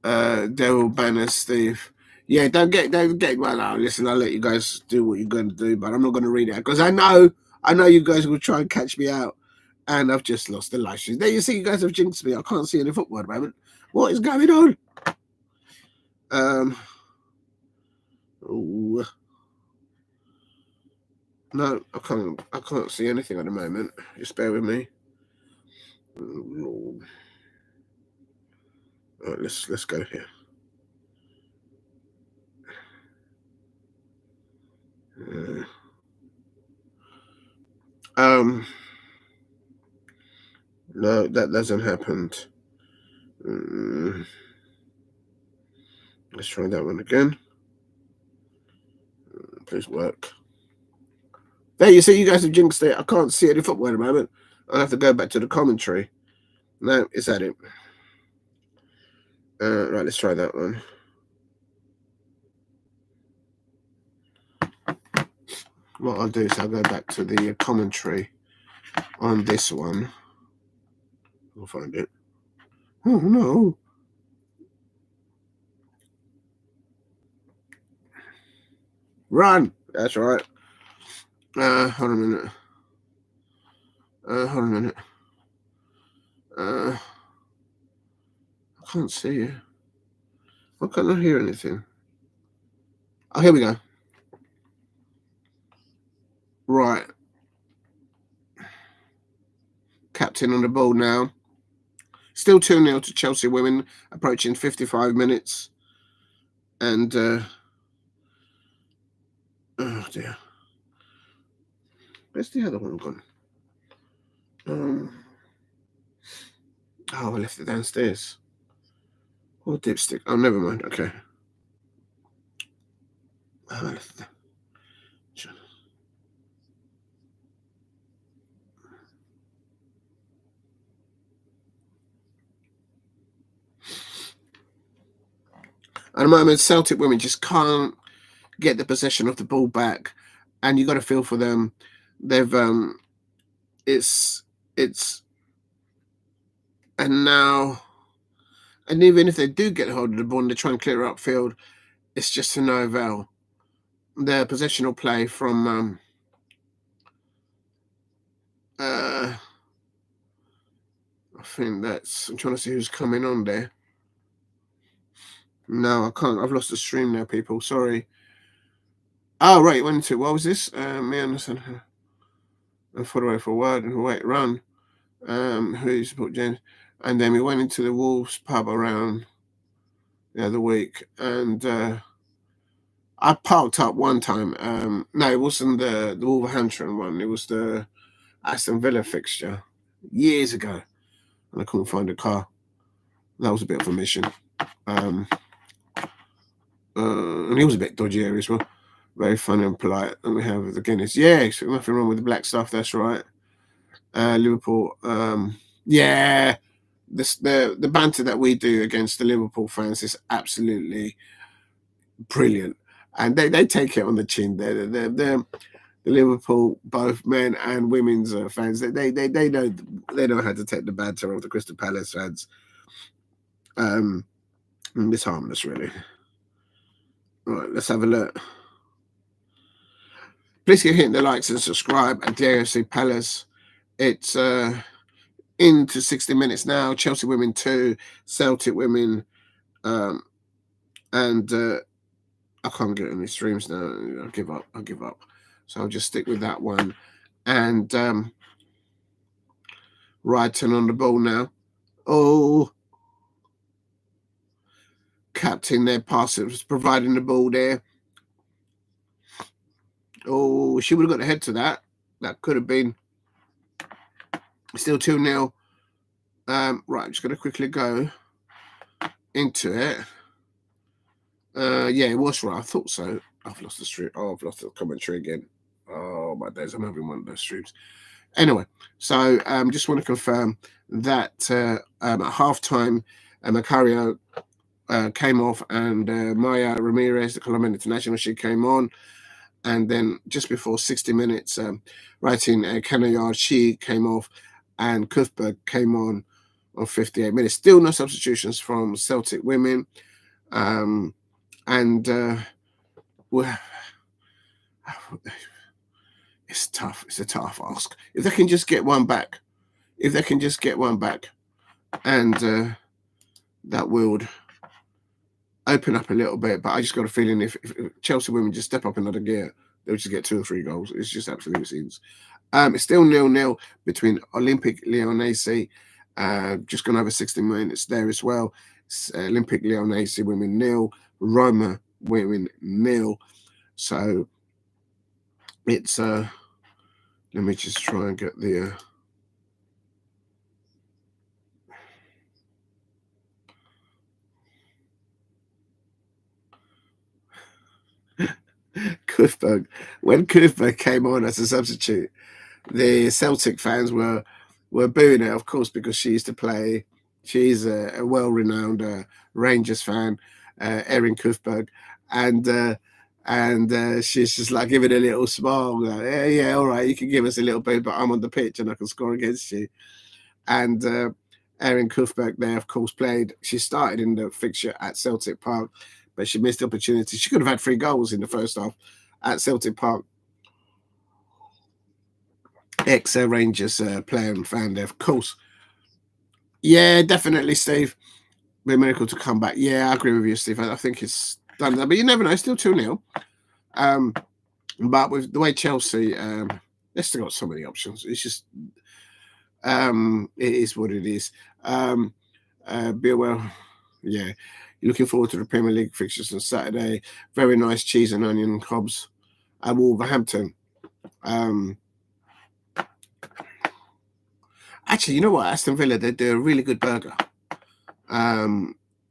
Daryl Banner, Steve. Yeah, don't get. Well, no, listen, I'll let you guys do what you're going to do, but I'm not going to read it because I know you guys will try and catch me out, and I've just lost the live stream. There, you see, you guys have jinxed me. I can't see any football at the moment. What is going on? Ooh. No, I can't see anything at the moment. Just bear with me. All right, let's go here. No, that hasn't happened. Let's try that one again. Please work. There, you see, you guys have jinxed it. I can't see any football at the moment. I'll have to go back to the commentary. No, it's at it. Right, let's try that one. What I'll do is I'll go back to the commentary on this one. I'll find it. Oh, no. Run! That's right. Hold on a minute. Hold on a minute. I can't see you. I can't hear anything. Oh, here we go. Right. Kaptein on the ball now. Still 2-0 to Chelsea women, approaching 55 minutes. And, oh dear. Where's the other one gone? Oh, I left it downstairs. Oh, dipstick. Oh, never mind. Okay. Oh, I left it. At the moment, Celtic women just can't get the possession of the ball back, and you got to feel for them. They've it's and now, and even if they do get hold of the ball and they try and clear it upfield, it's just to no avail. Their possessional play from I think I'm trying to see who's coming on there. No, I can't. I've lost the stream now, people. Sorry. Oh, right. Went into, what was this? Me understand. And further away forward and wait, run. Who you support, James? And then we went into the Wolves pub around the other week, and I parked up one time. No, it wasn't the Wolverhampton one. It was the Aston Villa fixture years ago, and I couldn't find a car. That was a bit of a mission. And he was a bit dodgy area as well. Very funny and polite. And we have the Guinness. Yeah, so nothing wrong with the black stuff. That's right. Liverpool. Yeah, the banter that we do against the Liverpool fans is absolutely brilliant, and they take it on the chin. They're the Liverpool, both men and women's fans. They know how to take the banter of the Crystal Palace fans. It's harmless, really. Right, let's have a look. Please keep hitting the likes and subscribe at DAFC Palace. It's into 60 minutes now. Chelsea women 2, Celtic women, and I can't get any streams now. I'll give up. So I'll just stick with that one. And Reiten on the ball now. Oh, Kaptein there, passer was providing the ball there. Oh, she would have got the head to that. That could have been still 2-0. Right, I'm just going to quickly go into it. Yeah, it was right. I thought so. I've lost the stream. Oh, I've lost the commentary again. Oh, my days. I'm having one of those streams. Anyway, so just want to confirm that at halftime, Macario came off and Maya Ramirez, the Colombian international, she came on. And then just before 60 minutes, writing Caneryd, she came off and Cuthbert came on 58 minutes. Still no substitutions from Celtic women. Well, it's tough. It's a tough ask. If they can just get one back, and that would open up a little bit. But I just got a feeling if Chelsea women just step up another gear, they'll just get 2 or 3 goals. It's just absolutely scenes. It's still 0-0 between Olympique Lyonnais. Just gone over 60 minutes there as well. Olympique Lyonnais women 0, Roma women 0. So it's let me just try and get the Cuthbert. When Cuthbert came on as a substitute, the Celtic fans were booing her, of course, because she used to play. She's a well-renowned Rangers fan, Erin Cuthbert, and she's just like giving a little smile, like, yeah, all right, you can give us a little bit, but I'm on the pitch and I can score against you. And Erin Cuthbert there, of course, played. She started in the fixture at Celtic Park, but she missed the opportunity. She could have had 3 goals in the first half at Celtic Park. Ex-Rangers player and fan there, of course. Yeah, definitely, Steve. Be a miracle to come back. Yeah, I agree with you, Steve. I think it's done that, but you never know. It's still 2-0. But with the way Chelsea, they've still got so many options. It's just, it is what it is. Be well, yeah. Looking forward to the Premier League fixtures on Saturday. Very nice cheese and onion cobs at Wolverhampton. Actually, you know what? Aston Villa, they do a really good burger.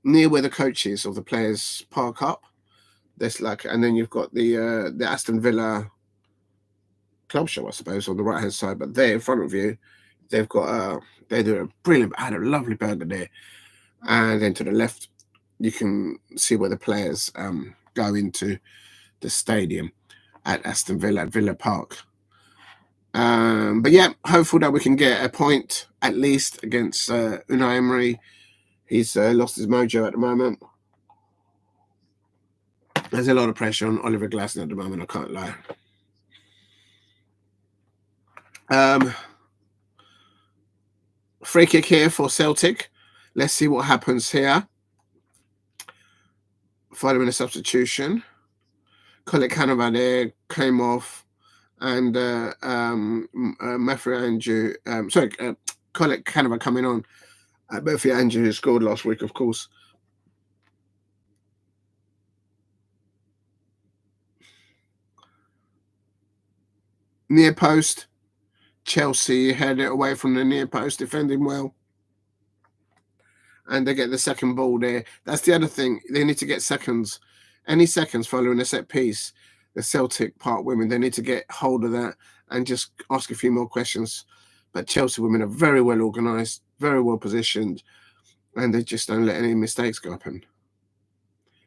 Near where the coaches of the players park up. There's like, and then you've got the Aston Villa club shop, I suppose, on the right hand side. But there in front of you, they've got they do a brilliant. I had a lovely burger there, and then to the left, you can see where the players go into the stadium at Aston Villa at Villa Park. But yeah, hopeful that we can get a point at least against Unai Emery. He's lost his mojo at the moment. There's a lot of pressure on Oliver Glasner at the moment, I can't lie. Free kick here for Celtic. Let's see what happens here. Following a substitution. Colin Cavanagh there came off. And Matthew Andrew, Colin Cavanagh coming on. Matthew Andrew, who scored last week, of course. Near post. Chelsea head it away from the near post, defending well. And they get the second ball there. That's the other thing. They need to get seconds. Any seconds following a set piece. The Celtic Park women, they need to get hold of that and just ask a few more questions. But Chelsea women are very well organised, very well positioned, and they just don't let any mistakes go happen.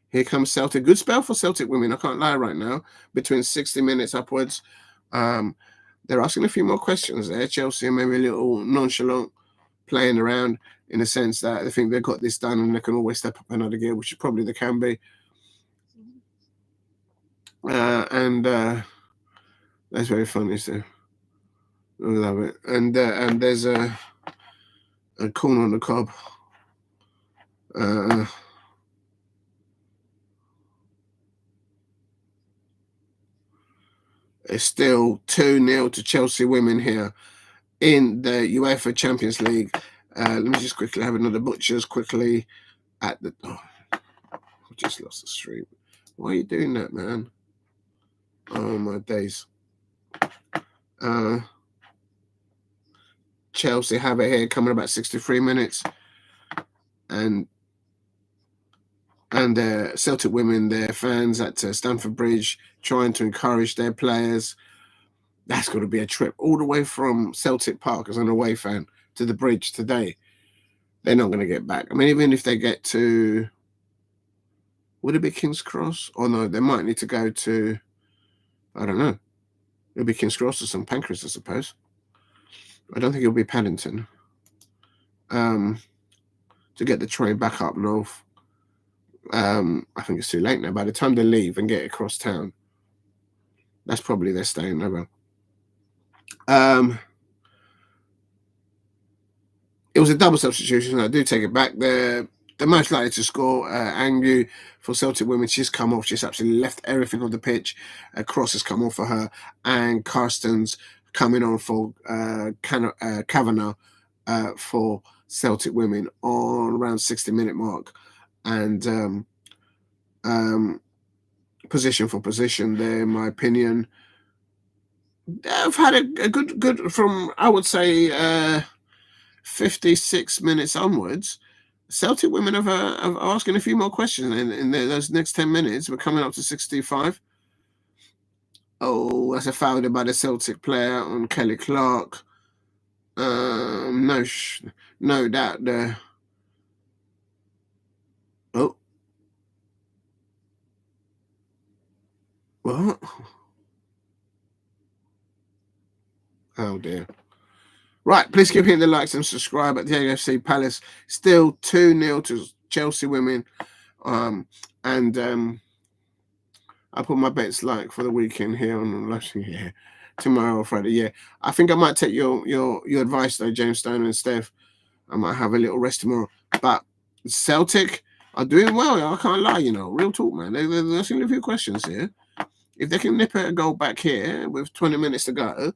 Here comes Celtic. Good spell for Celtic women, I can't lie right now. Between 60 minutes upwards. They're asking a few more questions there. Chelsea are maybe a little nonchalant, playing around in the sense that they think they've got this done and they can always step up another gear, which probably they can be. and that's very funny. So I love it. And there's a corn on the cob. It's still 2-0 to Chelsea women here in the UEFA Champions League. Let me just quickly have another butchers quickly at the. Oh, I just lost the stream. Why are you doing that, man? Oh my days. Chelsea have it here coming about 63 minutes, and Celtic women, their fans at Stamford Bridge, trying to encourage their players. That's got to be a trip all the way from Celtic Park as an away fan to the bridge today. They're not going to get back. I mean, even if they get to, would it be King's Cross? Or no, they might need to go to, I don't know. It'll be King's Cross or St Pancras, I suppose. I don't think it'll be Paddington. To get the train back up north. I think it's too late now. By the time they leave and get across town, that's probably their staying over. It was a double substitution. I do take it back. They're most likely to score. Agnew for Celtic women. She's come off. She's absolutely left everything on the pitch. A cross has come off for her, and Karsten's coming on for Cavanagh for Celtic women on around 60-minute mark, and position for position there, in my opinion. I've had a good from, I would say, 56 minutes onwards. Celtic women are asking a few more questions in those next 10 minutes. We're coming up to 65. Oh, that's a foul by the Celtic player on Kelly Clark. No doubt there. Oh. What? Oh, dear. Right, please keep hitting the likes and subscribe at the AFC Palace. Still 2-0 to Chelsea women. And I put my bets like for the weekend here on tomorrow or Friday. Yeah, I think I might take your advice though, James Stone and Steph. I might have a little rest tomorrow. But Celtic are doing well. I can't lie, real talk, man. There's asking a few questions here. If they can nip a goal back here with 20 minutes to go,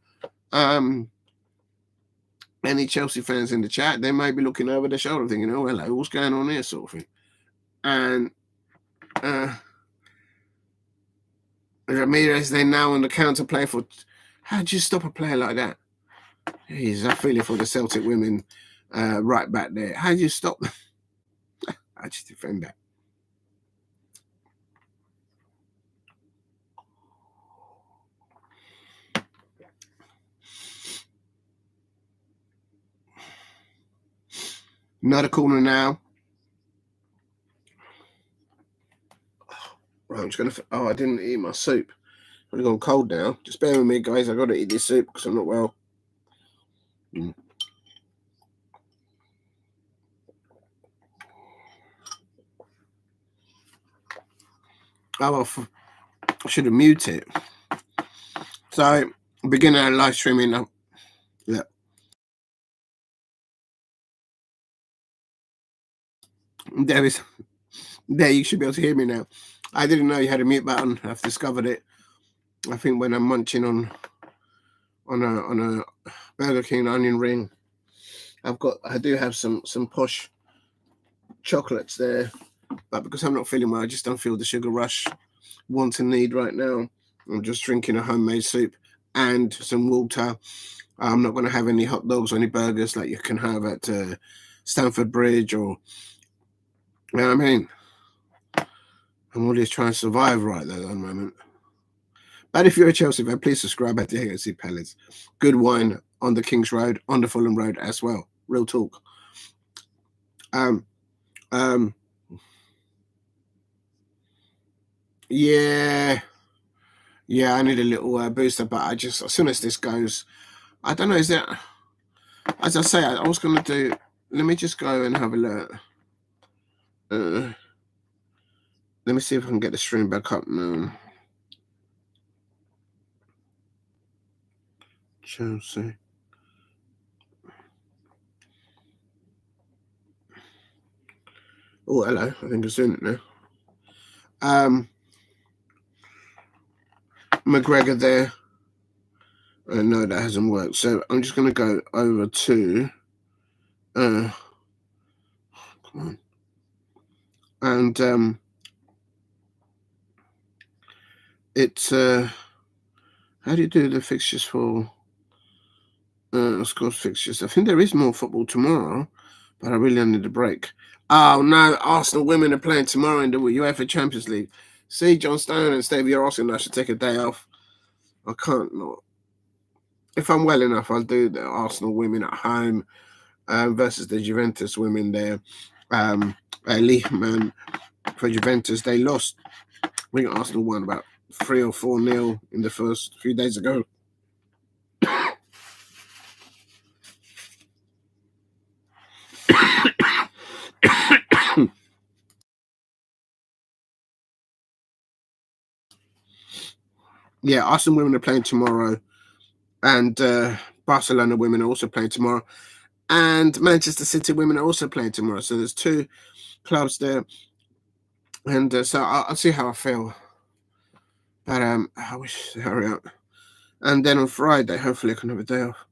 any Chelsea fans in the chat, they might be looking over their shoulder thinking, oh, hello, what's going on here, sort of thing. And Ramirez, they're now on the counter play for. How do you stop a player like that? Jeez, I feel it for the Celtic women right back there. How do you stop them? I just defend that. Another corner now. Right, I'm just going to. Oh, I didn't eat my soup. I've gone cold now. Just bear with me, guys. I've got to eat this soup because I'm not well. Oh, I should have muted it. So, beginning our live streaming now. Look. There, you should be able to hear me now. I didn't know you had a mute button. I've discovered it. I think when I'm munching on a Burger King onion ring, I do have some posh chocolates there, but because I'm not feeling well, I just don't feel the sugar rush want and need right now. I'm just drinking a homemade soup and some water. I'm not going to have any hot dogs or any burgers like you can have at Stamford Bridge, or you know what I mean. I'm always trying to survive right there at the moment. But if you're a Chelsea fan, please subscribe at the AFC Palace. Good wine on the King's Road, on the Fulham Road as well. Real talk. Yeah, I need a little booster, but I just, as soon as this goes, I don't know, is there, as I say, I was going to do, let me just go and have a look. Let me see if I can get the stream back up now. Chelsea. Oh, hello. I think it's doing it now. McGregor there. No, that hasn't worked. So I'm just going to go over to... come on. And it's... how do you do the fixtures for... scores fixtures? I think there is more football tomorrow, but I really need a break. Oh, no. Arsenal women are playing tomorrow in the UEFA Champions League. See, John Stone and Steve, you're asking I should take a day off. I can't not. If I'm well enough, I'll do the Arsenal women at home versus the Juventus women there. Lehman for Juventus, they lost. I think Arsenal won about 3 or 4-0 in the first few days ago. Yeah, Arsenal women are playing tomorrow, and Barcelona women are also playing tomorrow, and Manchester City women are also playing tomorrow. So there's 2 clubs there, and so I'll see how I feel. But I wish to hurry up. And then on Friday, hopefully I can have a day off.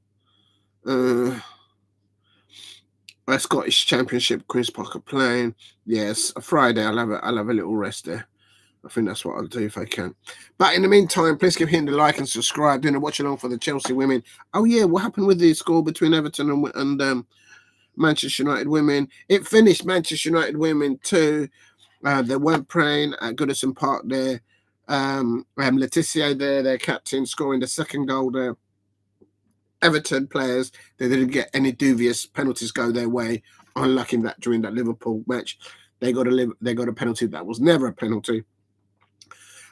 A Scottish Championship, Queen's Park are playing. Yes, a Friday I'll have a little rest there. I think that's what I'll do if I can. But in the meantime, please keep hitting the like and subscribe. Doing a watch along for the Chelsea women. Oh yeah, what happened with the score between Everton and Manchester United women? It finished Manchester United women 2. They weren't playing at Goodison Park there. Laetitia there, their captain, scoring the second goal there. Everton players, they didn't get any dubious penalties go their way. Unlucky that during that Liverpool match, they got a penalty that was never a penalty,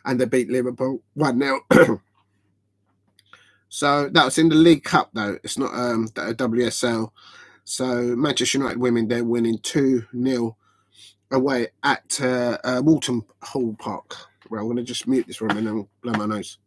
and they beat Liverpool 1-0. So that was in the League Cup though. It's not the WSL. So Manchester United women, they're winning 2-0 away at Walton Hall Park. Well, I'm going to just mute this room and then blow my nose.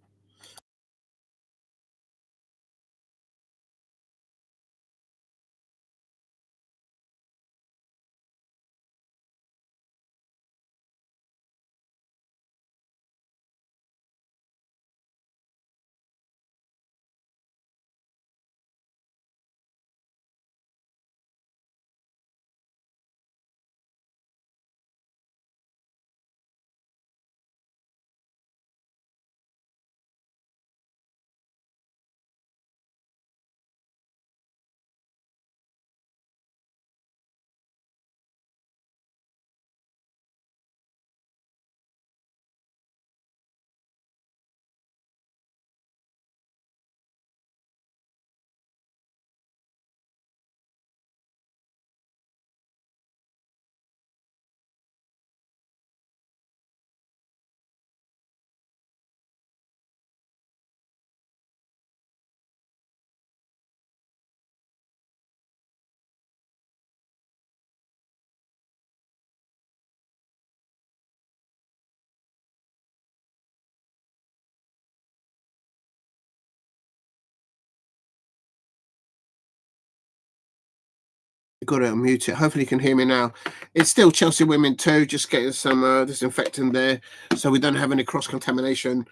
Got to unmute it. Hopefully you can hear me now. It's still Chelsea women 2, just getting some disinfectant there so we don't have any cross-contamination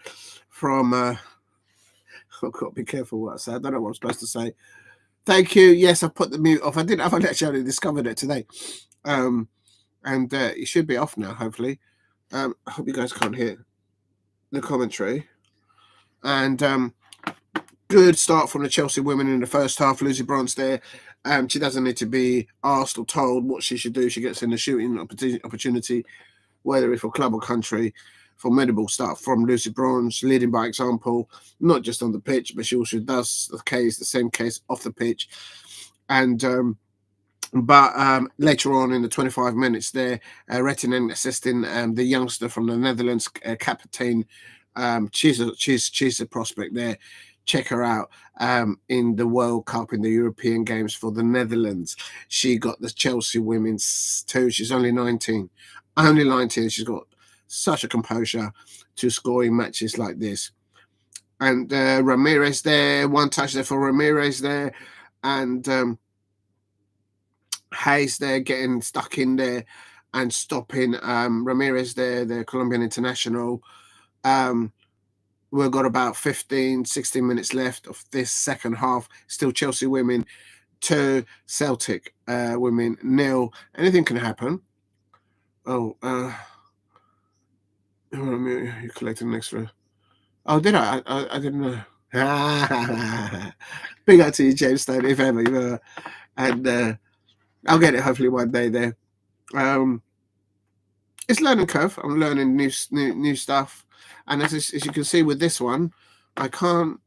from... I've got to be careful what I say. I don't know what I'm supposed to say. Thank you. Yes, I put the mute off. I've actually only discovered it today. And it should be off now, hopefully. I hope you guys can't hear the commentary. And good start from the Chelsea women in the first half. Lucy Bronze there. She doesn't need to be asked or told what she should do. She gets in the shooting opportunity, whether it's for club or country. Formidable start from Lucy Bronze, leading by example, not just on the pitch, but she also does the same case off the pitch. And but later on in the 25 minutes there, Reiten assisting the youngster from the Netherlands, Kaptein. She's a prospect there. Check her out in the World Cup, in the European Games for the Netherlands. She got the Chelsea women's 2. She's only 19. Only 19. She's got such a composure to scoring matches like this. And Ramirez there, one touch there for Ramirez there, and Hayes there getting stuck in there and stopping Ramirez there, the Colombian international. We've got about 15, 16 minutes left of this second half. Still Chelsea women 2, Celtic women 0. Anything can happen. Oh, you collected an extra. Oh, did I? I didn't know. Big up to you, James Stone, if ever you were. And I'll get it hopefully one day there. It's learning curve. I'm learning new stuff. And as you can see with this one, I can't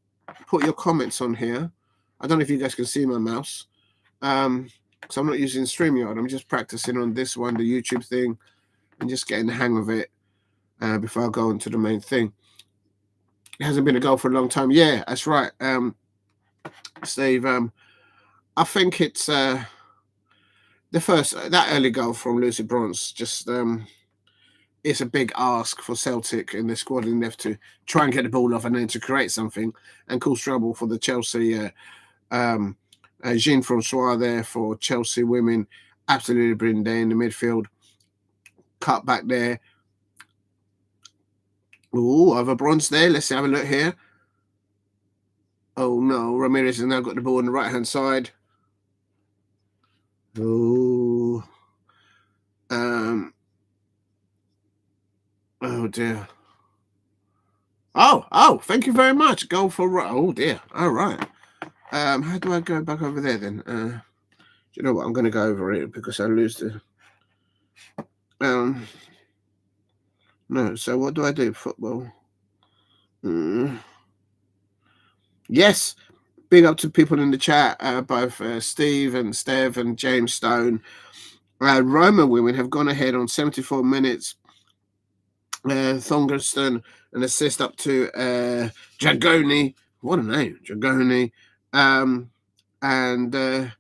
put your comments on here. I don't know if you guys can see my mouse. So I'm not using StreamYard. I'm just practicing on this one, the YouTube thing, and just getting the hang of it before I go into the main thing. It hasn't been a goal for a long time. Yeah, that's right. Steve, I think it's the first, that early goal from Lucy Bronze, just it's a big ask for Celtic and the squad in left to try and get the ball off and then to create something and cause trouble for the Chelsea. Jean-Francois there for Chelsea women, absolutely brilliant there in the midfield. Cut back there. Oh, over Bronze there. Let's have a look here. Oh no, Ramirez has now got the ball on the right-hand side. Oh, oh dear. Oh, thank you very much. Goal for, oh dear. All right. How do I go back over there then? Do you know what? I'm going to go over it because I lose the. No. So what do I do? Football. Yes. Big up to people in the chat, both Steve and Stev and James Stone. Roma women have gone ahead on 74 minutes. Thongerston, an assist up to Dragoni. What a name, Dragoni. And the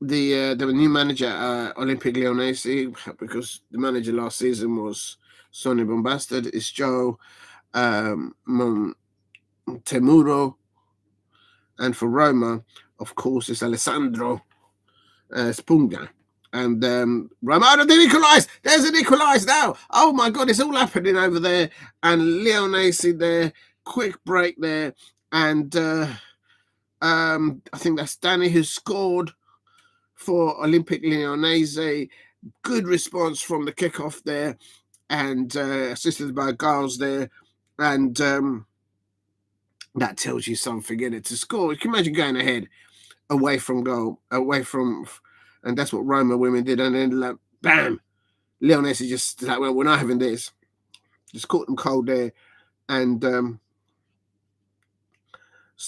new manager, Olympique Lyonnais, because the manager last season was Sonia Bombastor, is Joe Temuro. And for Roma, of course, it's Alessandro Spunga. And Romano did equalise. There's an equalise now. Oh my God, it's all happening over there. And Lyonnais there, quick break there. And I think that's Danny who scored for Olympique Lyonnais. Good response from the kickoff there, and assisted by Giles there. And that tells you something in it to score. You can imagine going ahead away from goal, and that's what Roma women did. And then, like, bam, Lyonnais is just like, well, we're not having this. Just caught them cold there. And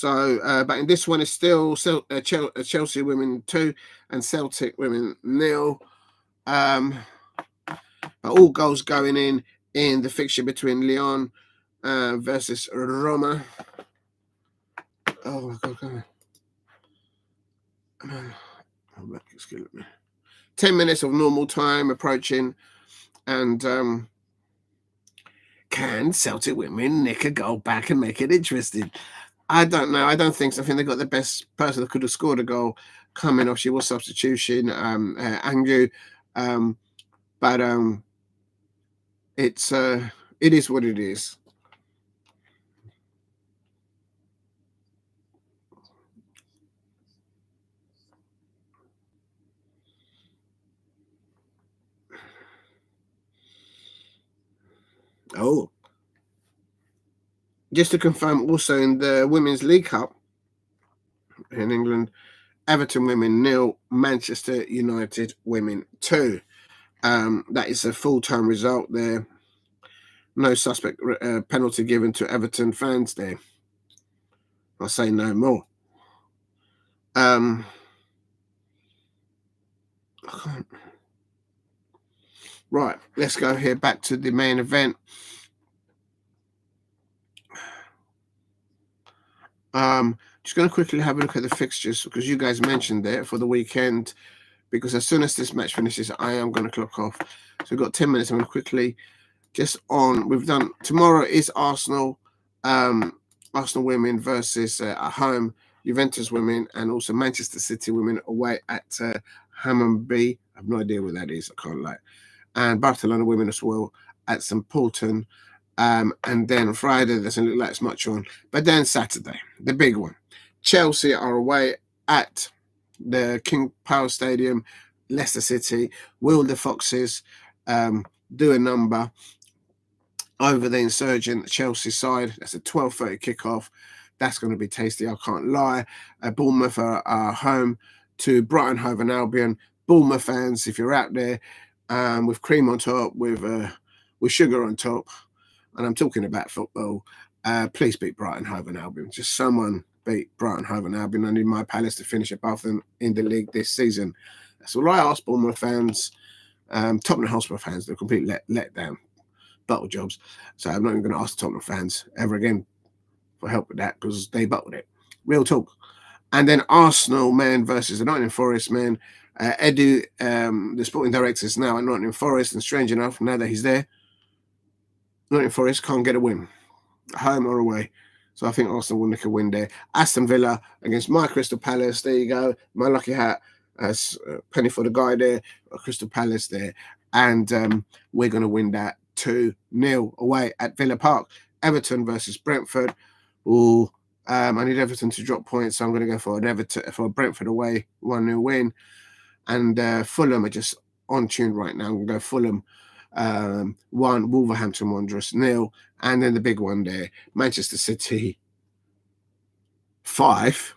but in this one, it's still Chelsea women 2 and Celtic women 0. All goals going in the fixture between Lyon versus Roma. Oh my God, come on. Oh, it's killing me. 10 minutes of normal time approaching, and can Celtic women nick a goal back and make it interesting? I don't know. I don't think so. I think they got the best person that could have scored a goal coming off. She was substitution, Agnew, but it is what it is. Oh, just to confirm, also in the Women's League Cup in England, Everton women 0, Manchester United women 2. That is a full-time result there. No suspect penalty given to Everton fans there. I'll say no more. Right, let's go here back to the main event. Just going to quickly have a look at the fixtures because you guys mentioned it for the weekend. Because as soon as this match finishes, I am going to clock off. So we've got 10 minutes. I'm going to quickly just on. We've done tomorrow is Arsenal Arsenal women versus at home Juventus women, and also Manchester City women away at Hammonby. I have no idea what that is. I can't lie. And Barcelona women as well at St Paulton. And then Friday doesn't look like it's much on. But then Saturday, the big one. Chelsea are away at the King Power Stadium, Leicester City. Will the Foxes do a number over the insurgent Chelsea side? That's a 12:30 kickoff. That's going to be tasty, I can't lie. Bournemouth are home to Brighton Hove and Albion. Bournemouth fans, if you're out there, with cream on top, with sugar on top, and I'm talking about football, please beat Brighton Hove and Albion. Just someone beat Brighton Hove and Albion. I need my Palace to finish above them in the league this season. That's all I ask Bournemouth fans. Tottenham Hotspur fans, they're completely let down. Bottle jobs. So I'm not even going to ask the Tottenham fans ever again for help with that, because they bottled it. Real talk. And then Arsenal men versus the Nottingham Forest men. Edu, the sporting director, is now at Nottingham Forest, and strange enough, now that he's there, Nottingham Forest can't get a win, home or away. So I think Arsenal will nick a win there. Aston Villa against my Crystal Palace. There you go. My lucky hat. Penny for the guy there. Crystal Palace there. And we're going to win that 2-0 away at Villa Park. Everton versus Brentford. Ooh, I need Everton to drop points, so I'm going to go for a Brentford away 1-0 win. And Fulham are just on tune right now. I'm going to go Fulham 1, Wolverhampton Wanderers 0, and then the big one there, Manchester City 5,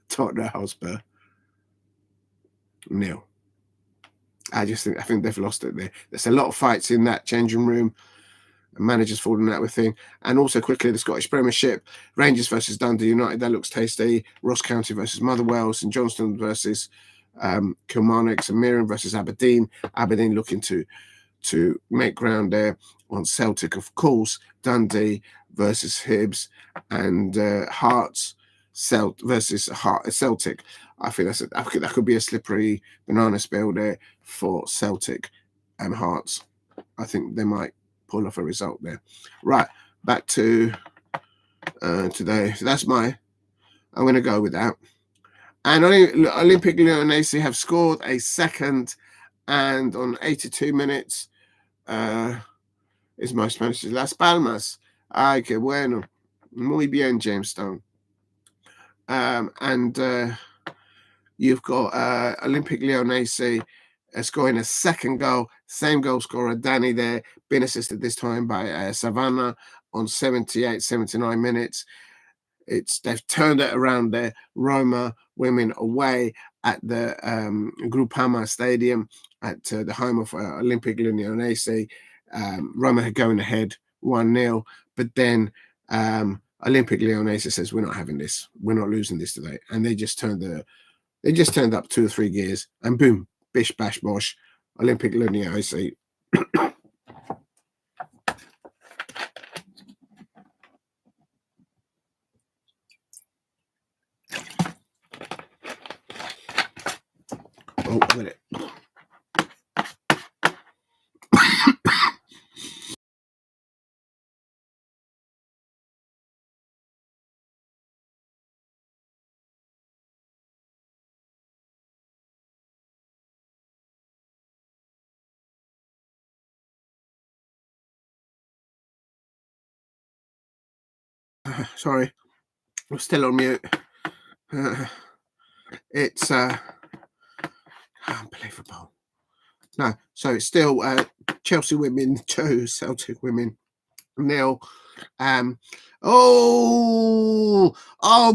Tottenham Hotspur 0. I think they've lost it there. There's a lot of fights in that changing room. Managers falling out with thing. And also quickly, the Scottish Premiership, Rangers versus Dundee United, that looks tasty. Ross County versus Motherwell, St Johnstone versus Kilmarnock, St Mirren versus Aberdeen. Aberdeen looking to make ground there on Celtic, of course. Dundee versus Hibs, and Hearts versus Celtic. I think that could be a slippery banana spell there for Celtic and Hearts. I think they might pull off a result there. Right, back to today. So that's I'm going to go with that. And Olympic Lyonnais have scored a second, and on 82 minutes, is my Spanish. Las Palmas. Ay, que bueno. Muy bien, James Stone. And you've got Olympic Lyonnais scoring a second goal. Same goal scorer, Danny there, been assisted this time by Savannah on 78, 79 minutes. They've turned it around there. Roma women away at the Groupama Stadium at the home of Olympic Lyonnais. Roma going ahead 1-0, but then Olympic Lyonnais says, we're not having this. We're not losing this today. And they just turned up 2 or 3 gears, and boom, bish bash bosh, Olympic Lyonnais. Oh, a minute. Sorry, I'm still on mute. It's unbelievable. No, so it's still Chelsea women 2, Celtic women 0. Oh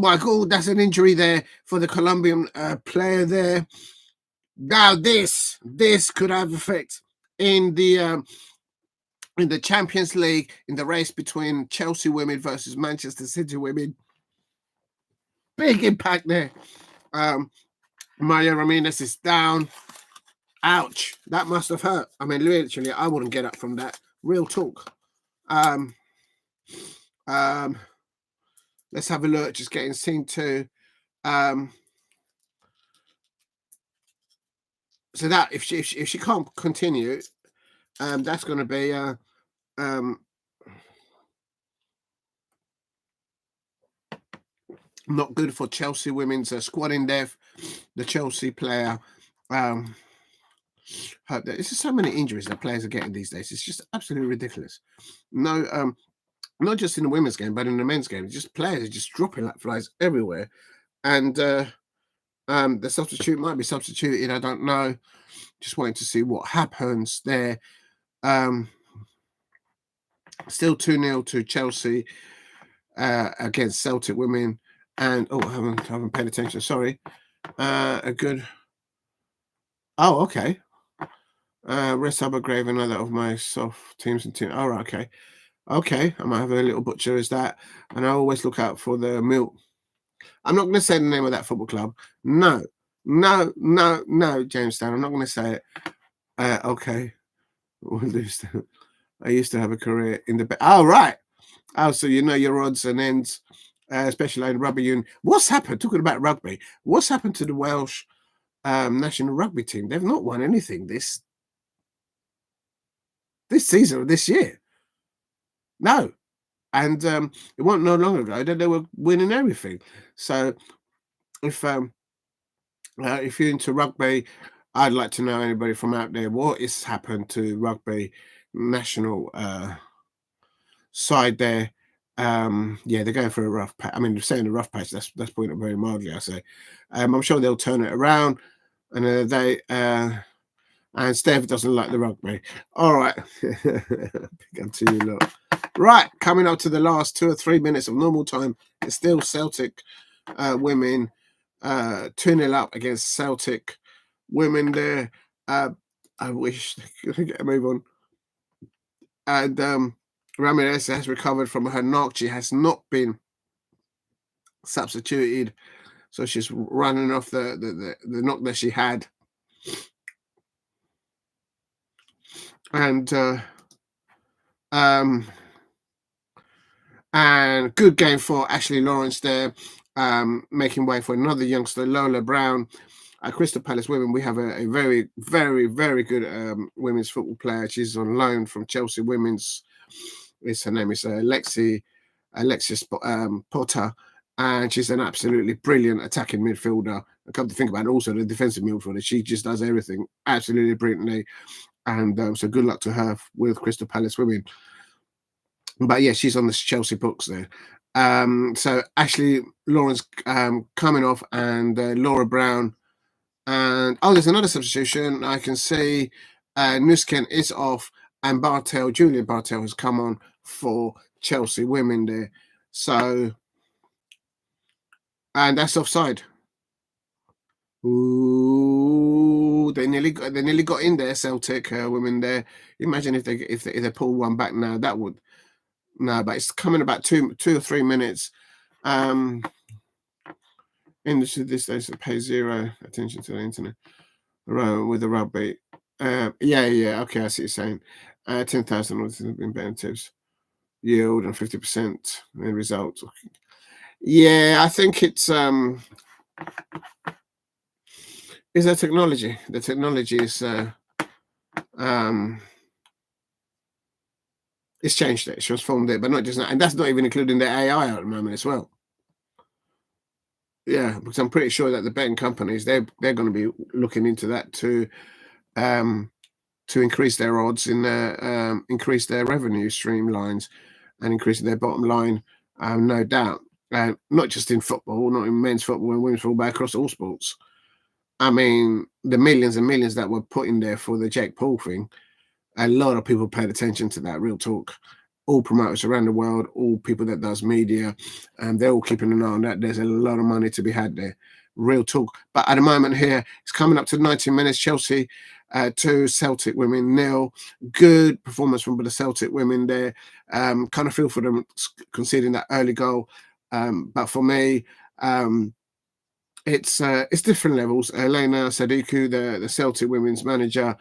my God, that's an injury there for the Colombian player there. Now this could have effect in the Champions League, in the race between Chelsea women versus Manchester City women. Big impact there. Maya Ramirez is down. Ouch, that must have hurt. I mean, literally, I wouldn't get up from that. Real talk. Let's have a look. Just getting scene 2. So that if she can't continue, that's going to be Not good for Chelsea women's squad in depth. The Chelsea player. There's just so many injuries that players are getting these days. It's just absolutely ridiculous. No, not just in the women's game, but in the men's game. Just players are just dropping like flies everywhere. And the substitute might be substituted. I don't know. Just waiting to see what happens there. Still 2-0 to Chelsea against Celtic women. And I haven't paid attention. Sorry. A good. Oh, okay. Rest Grave, another of my soft teams and teams. All right, okay. Okay, I might have a little butcher as that. And I always look out for the milk. I'm not going to say the name of that football club. No, Jamestown. I'm not going to say it. Okay. I used to have a career in the... Oh, right. Oh, so you know your odds and ends, especially in rugby union. What's happened? Talking about rugby, what's happened to the Welsh national rugby team? They've not won anything this season or this year. No. And it wasn't no long ago that they were winning everything. So if you're into rugby, I'd like to know anybody from out there what has happened to rugby national side there. Yeah, they're going for a rough patch. I mean, saying a rough patch, that's putting it very mildly, I say. I'm sure they'll turn it around, and and Steph doesn't like the rugby. All right, big up to you, look. Right, coming up to the last 2 or 3 minutes of normal time, it's still Celtic women 2-0 up against Celtic women there. I wish they could get a move on. And Ramirez has recovered from her knock. She has not been substituted, so she's running off the knock that she had. And good game for Ashley Lawrence there, making way for another youngster, Lola Brown. At Crystal Palace women, we have a very, very, very good women's football player. She's on loan from Chelsea women's. Her name is Alexis Potter, and she's an absolutely brilliant attacking midfielder. I come to think about it, also the defensive midfielder. She just does everything absolutely brilliantly. And so good luck to her with Crystal Palace women. But yeah, she's on the Chelsea books there. So Ashley Lawrence coming off, and Laura Brown. And there's another substitution. I can see Nusken is off, and Julian Bartel has come on for Chelsea women there. So, and that's offside. Ooh, they nearly got in there, Celtic women there. Imagine if they pull one back now, that would. No, but it's coming about 2 or 3 minutes. Industry this day pay zero attention to the internet. With the rugby. Yeah. Okay, I see what you're saying. 10,000 have been benefits. Yield and 50% in results. Yeah, I think it's a technology. The technology is it's changed it. It's transformed it, but not just that. And that's not even including the AI at the moment as well. Yeah, because I'm pretty sure that the betting companies they're going to be looking into that to increase their odds in increase their revenue streamlines and increasing their bottom line, no doubt. Not just in football, not in men's football and women's football, but across all sports. I mean, the millions and millions that were put in there for the Jake Paul thing, a lot of people paid attention to that, real talk. All promoters around the world, all people that does media, and they're all keeping an eye on that. There's a lot of money to be had there, real talk. But at the moment here, it's coming up to 90 minutes. Chelsea 2, Celtic women 0. Good performance from the Celtic women there. Kind of feel for them conceding that early goal. But for me, it's different levels. Elena Sadiku, the Celtic women's manager,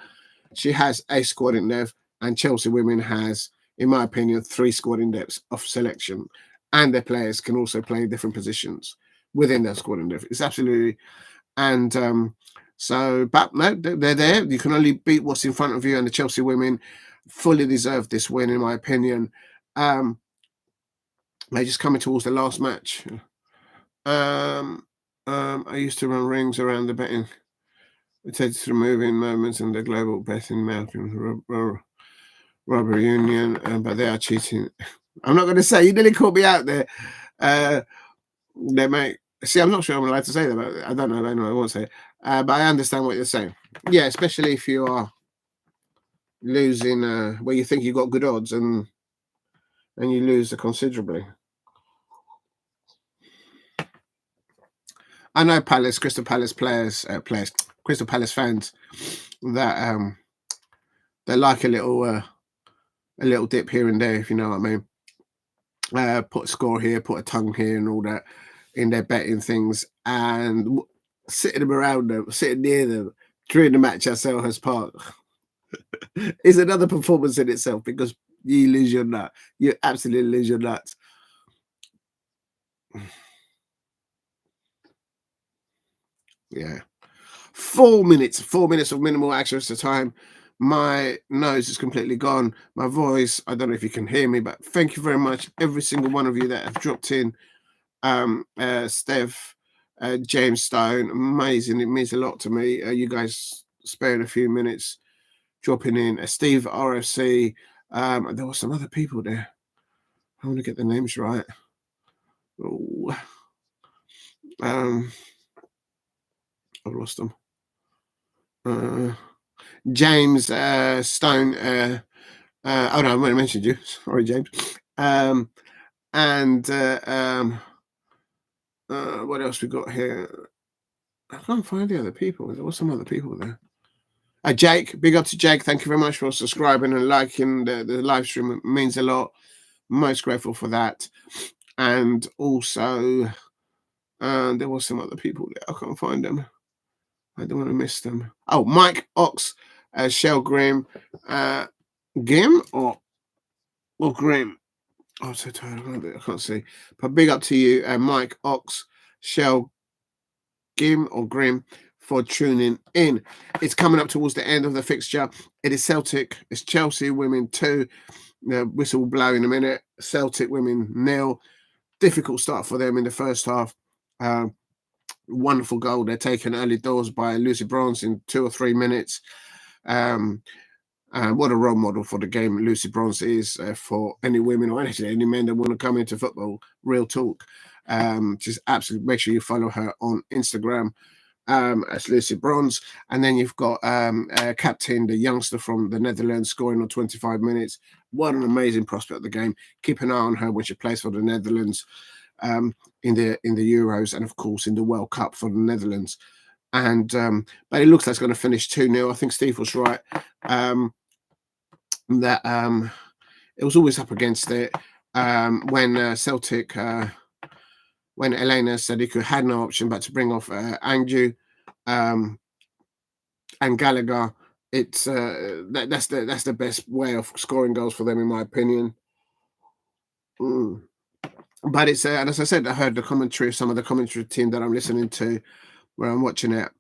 she has a squad in depth, and Chelsea women has, in my opinion, 3 squad in depths of selection, and their players can also play different positions within their squad in depth. It's absolutely, and but no, they're there. You can only beat what's in front of you, and the Chelsea women fully deserve this win, in my opinion. They're just coming towards the last match. I used to run rings around the betting. It takes to moving moments and the global betting mountain rubber union, but they are cheating. I'm not going to say. You nearly caught me out there. They make. See, I'm not sure I'm allowed to say that, but I don't know. Anyway, I won't say it. But I understand what you're saying. Yeah, especially if you are losing where you think you've got good odds and you lose considerably. I know Crystal Palace Crystal Palace fans that they like a little dip here and there, if you know what I mean. Put a score here, put a tongue here, and all that in their betting things, and sitting around them, sitting near them during the match at Selhurst Park is another performance in itself because you lose your nut. You absolutely lose your nuts. Yeah. 4 minutes, 4 minutes of minimal access to time. My nose is completely gone. My voice, I don't know if you can hear me, but thank you very much, every single one of you that have dropped in. Steph, James Stone, amazing. It means a lot to me. You guys sparing a few minutes, dropping in. Steve RFC. There were some other people there. I want to get the names right. Oh, I've lost them. James Stone. Oh no, I might have mentioned you. Sorry, James. What else we got here? I can't find the other people. There were some other people there. Jake, big up to Jake. Thank you very much for subscribing and liking the live stream. It means a lot. Most grateful for that. And also, there was some other people there. I can't find them. I don't want to miss them. Oh, Mike Ox, Shell Grim, Gim or Grim. Oh, I'm so tired. I can't see. But big up to you, Mike Ox, Shell Gim or Grim, for tuning in. It's coming up towards the end of the fixture. It is Celtic. It's Chelsea women 2. Whistle will blow in a minute. Celtic women 0. Difficult start for them in the first half. Wonderful goal. They're taken early doors by Lucy Bronze in 2 or 3 minutes. What a role model for the game Lucy Bronze is for any women or any men that want to come into football. Real talk. Just absolutely make sure you follow her on Instagram as Lucy Bronze. And then you've got Kaptein, the youngster from the Netherlands, scoring on 25 minutes. What an amazing prospect of the game. Keep an eye on her when she plays for the Netherlands in the Euros and, of course, in the World Cup for the Netherlands. And but it looks like it's going to finish 2-0. I think Steve was right. That it was always up against it when Celtic, when Elena Sadiku had no option but to bring off Agnew and Gallacher. It's that's the best way of scoring goals for them, in my opinion. But it's and as I said, I heard the commentary of some of the commentary team that I'm listening to, where I'm watching it.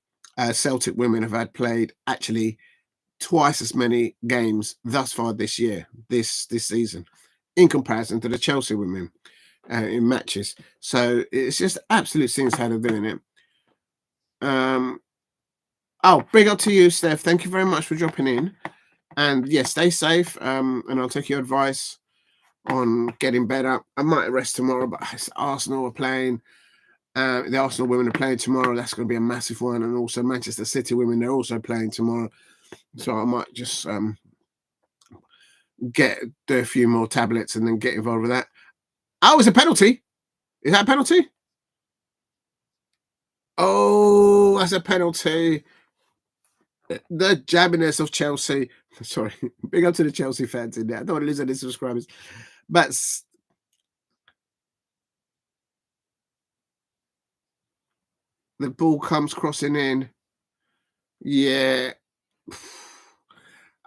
Celtic women have had played actually twice as many games thus far this year, this season, in comparison to the Chelsea women in matches. So it's just absolute things how they're doing it. Oh, big up to you, Steph. Thank you very much for dropping in. And yeah, stay safe. And I'll take your advice on getting better. I might rest tomorrow, but Arsenal are playing. The Arsenal women are playing tomorrow. That's going to be a massive one. And also Manchester City women, they're also playing tomorrow. So I might just do a few more tablets and then get involved with that. Oh, it's a penalty. Is that a penalty? Oh, that's a penalty. The jabbiness of Chelsea. Sorry, big up to the Chelsea fans in there. I don't want to lose any subscribers. But the ball comes crossing in. Yeah.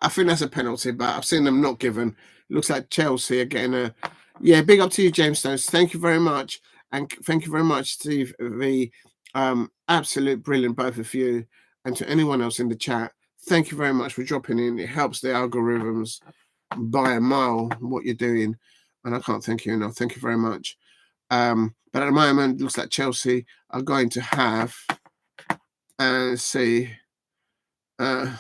I think that's a penalty, but I've seen them not given. It looks like Chelsea are getting a... Yeah, big up to you, James Stones. Thank you very much. And thank you very much, Steve V. Absolute brilliant, both of you. And to anyone else in the chat, thank you very much for dropping in. It helps the algorithms by a mile what you're doing. And I can't thank you enough. Thank you very much. But at the moment, it looks like Chelsea are going to have, see, not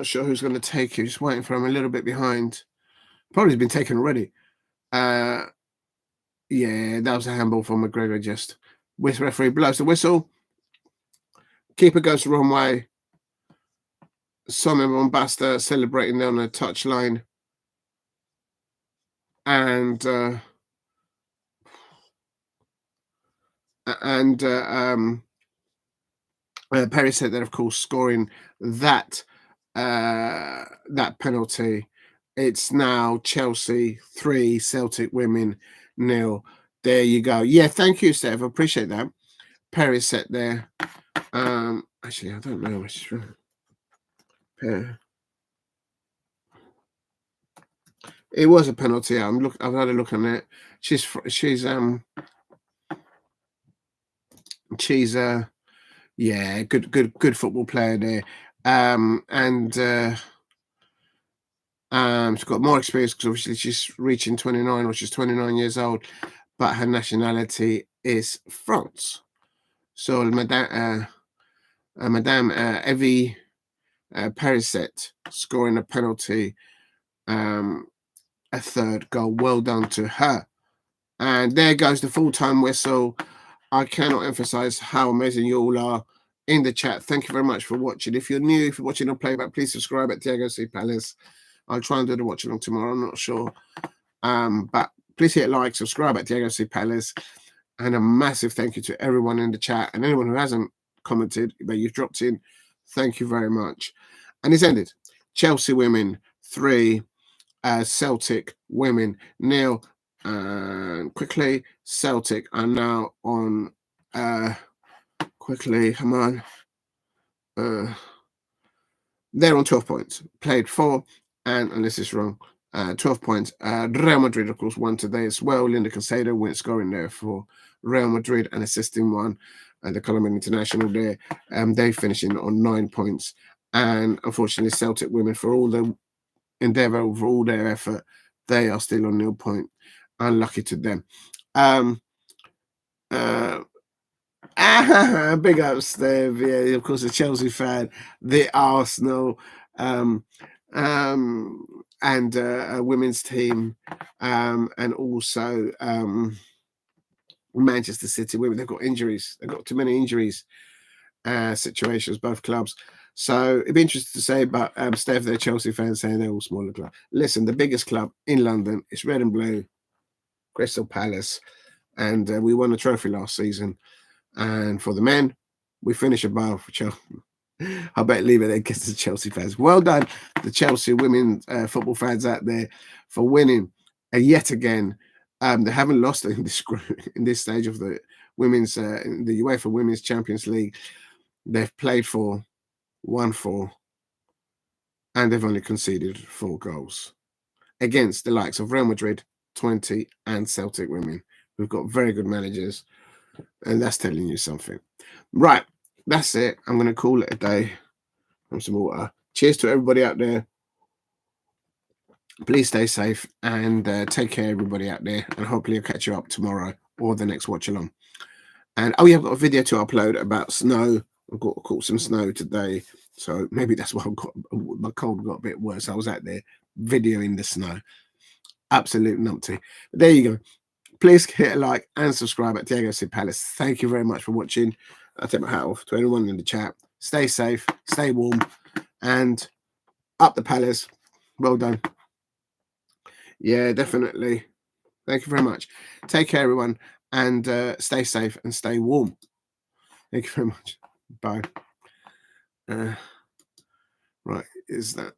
sure who's going to take it. Just waiting for him, a little bit behind. Probably been taken already. Yeah, that was a handball from McGregor. Just with referee blows the whistle. Keeper goes the wrong way. Sonia and Bombastor celebrating on the touchline. And Perisset then, of course, scoring that penalty. It's now Chelsea 3, Celtic women 0. There you go. Yeah, thank you, Steph. I appreciate that. Perisset there. Actually, I don't know which it was a penalty. I've had a look on it. She's yeah, good football player there. She's got more experience because obviously she's reaching 29, or she's 29 years old, but her nationality is France. So Madame Evie Perisset scoring a penalty, a third goal. Well done to her. And there goes the full-time whistle. I cannot emphasize how amazing you all are in the chat. Thank you very much for watching. If you're new, if you're watching on playback, please subscribe at Diego C. Palace. I'll try and do the watch along tomorrow. I'm not sure. But please hit like, subscribe at Diego C. Palace. And a massive thank you to everyone in the chat and anyone who hasn't commented, but you've dropped in. Thank you very much. And it's ended. Chelsea women 3, Celtic women 0. And quickly, Celtic are now on. Quickly, come on. They're on 12 points. Played 4, and unless it's wrong, 12 points. Real Madrid, of course, won today as well. Linda Casado went scoring there for Real Madrid and assisting one. The Colombian international there. They finishing on 9 points. And unfortunately, Celtic women, for all the endeavour, for all their effort, they are still on 0 point. Unlucky to them. Big up, Steve. Yeah, of course, a Chelsea fan, the Arsenal, and a women's team, and also Manchester City women. They've got injuries. They've got too many injuries situations, both clubs. So it'd be interesting to say, but Steph, they're Chelsea fans saying they're all smaller clubs. Listen, the biggest club in London is red and blue, Crystal Palace, and we won a trophy last season. And for the men, we finish above Chelsea. I bet leave it there because the Chelsea fans. Well done, the Chelsea women football fans out there, for winning. And yet again, they haven't lost in this stage of the women's in the UEFA Women's Champions League. They've played 4, won 4, and they've only conceded 4 goals against the likes of Real Madrid, 20, and Celtic women. We've got very good managers, and that's telling you something. Right, that's it. I'm going to call it a day. Have some water. Cheers to everybody out there. Please stay safe and take care, everybody out there. And hopefully I'll catch you up tomorrow or the next watch along. And oh, yeah, I've got a video to upload about snow. I've caught some snow today, so maybe that's why my cold got a bit worse. I was out there videoing the snow. Absolute numpty. But there you go. Please hit a like and subscribe at Diego C. Palace. Thank you very much for watching. I take my hat off to anyone in the chat. Stay safe, stay warm, and up the Palace. Well done. Yeah, definitely. Thank you very much. Take care, everyone, and stay safe and stay warm. Thank you very much. Bye. Right, is that...